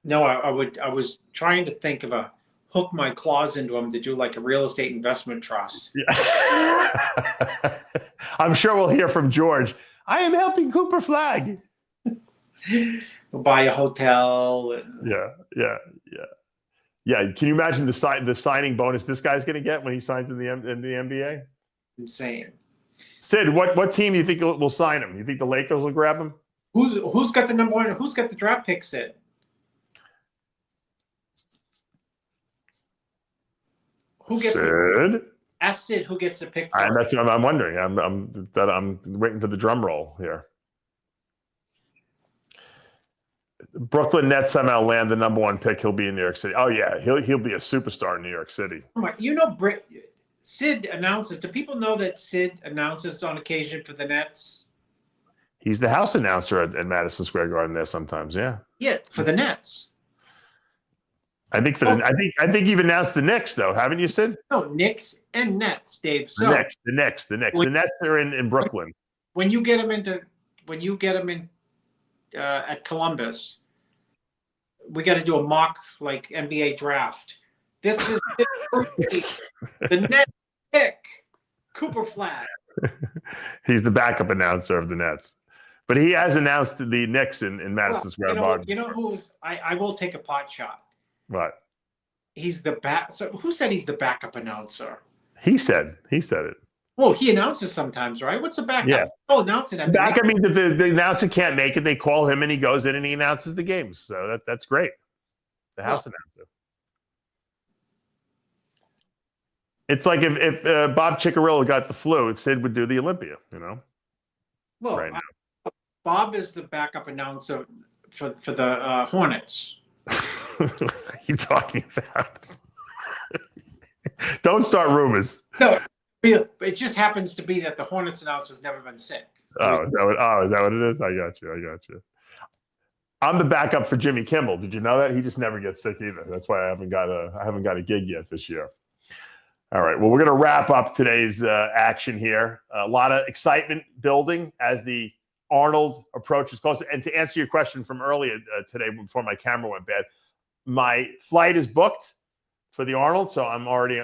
No, I was trying to think of a hook my claws into him to do like a real estate investment trust. Yeah. I'm sure we'll hear from George. I am helping Cooper Flagg. We'll buy a hotel. And... Yeah. Can you imagine the signing bonus this guy's going to get when he signs in the NBA? Insane. Sid, what team do you think will sign him? You think the Lakers will grab him? Who's got the number one? Who's got the draft pick, Sid? Who gets Sid? Ask Sid who gets the pick. That's what I'm wondering. I'm waiting for the drum roll here. Brooklyn Nets somehow land the number one pick. He'll be in New York City. Oh yeah, he'll be a superstar in New York City. You know, Sid announces. Do people know that Sid announces on occasion for the Nets? He's the house announcer at Madison Square Garden there sometimes. Yeah. Yeah, for the Nets. I think I think you've announced the Knicks though, haven't you, Sid? No, Knicks and Nets, Dave. So the Knicks. The Nets are in Brooklyn. When you get them in at Columbus, we got to do a mock like NBA draft. This is the Nets pick, Cooper Flagg. He's the backup announcer of the Nets, but he has announced the Knicks in Madison Square Garden. You know who's? I will take a pot shot. What? He's the back. So who said he's the backup announcer? He said it. Well, he announces sometimes, right? What's the backup? Yeah. Oh, announcing at backup means if the announcer can't make it, they call him and he goes in and he announces the games. So that's great. The house announcer. It's like if Bob Ciccarello got the flu, Sid would do the Olympia, you know? Well, right now. Bob is the backup announcer for the Hornets. What are you talking about? Don't start rumors. No, it just happens to be that the Hornets announcer's never been sick. So is that what it is? I got you. I'm the backup for Jimmy Kimmel. Did you know that? He just never gets sick either. That's why I haven't got a gig yet this year. All right. Well, we're going to wrap up today's action here. A lot of excitement building as the Arnold approaches closer. And to answer your question from earlier today, before my camera went bad, my flight is booked for the Arnold, so I'm already,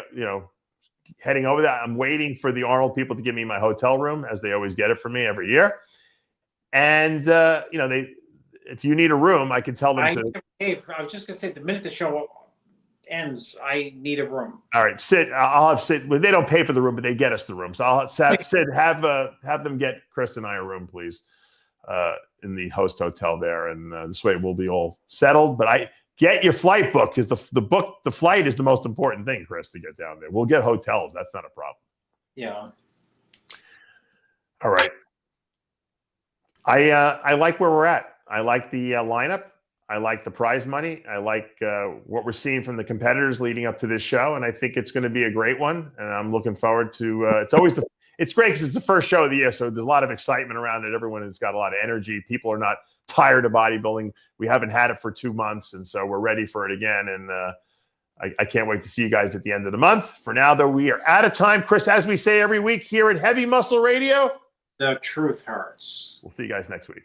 heading over that. I'm waiting for the Arnold people to give me my hotel room, as they always get it for me every year. And if you need a room, I can tell them I was just gonna say, the minute the show ends, I need a room. All right, Sid. I'll have Sid. Well, they don't pay for the room, but they get us the room. So I'll have Sid have them get Chris and I a room, please, in the host hotel there, and this way we'll be all settled. But get your flight booked, because the flight is the most important thing, Chris, to get down there. We'll get hotels. That's not a problem. Yeah. All right. I like where we're at. I like the lineup. I like the prize money. I like what we're seeing from the competitors leading up to this show, and I think it's going to be a great one. And I'm looking forward to. It's great because it's the first show of the year, so there's a lot of excitement around it. Everyone has got a lot of energy. People are not tired of bodybuilding. We haven't had it for 2 months, and so we're ready for it again. And I can't wait to see you guys at the end of the month. For now, though, we are out of time. Chris, as we say every week here at Heavy Muscle Radio, the truth hurts. We'll see you guys next week.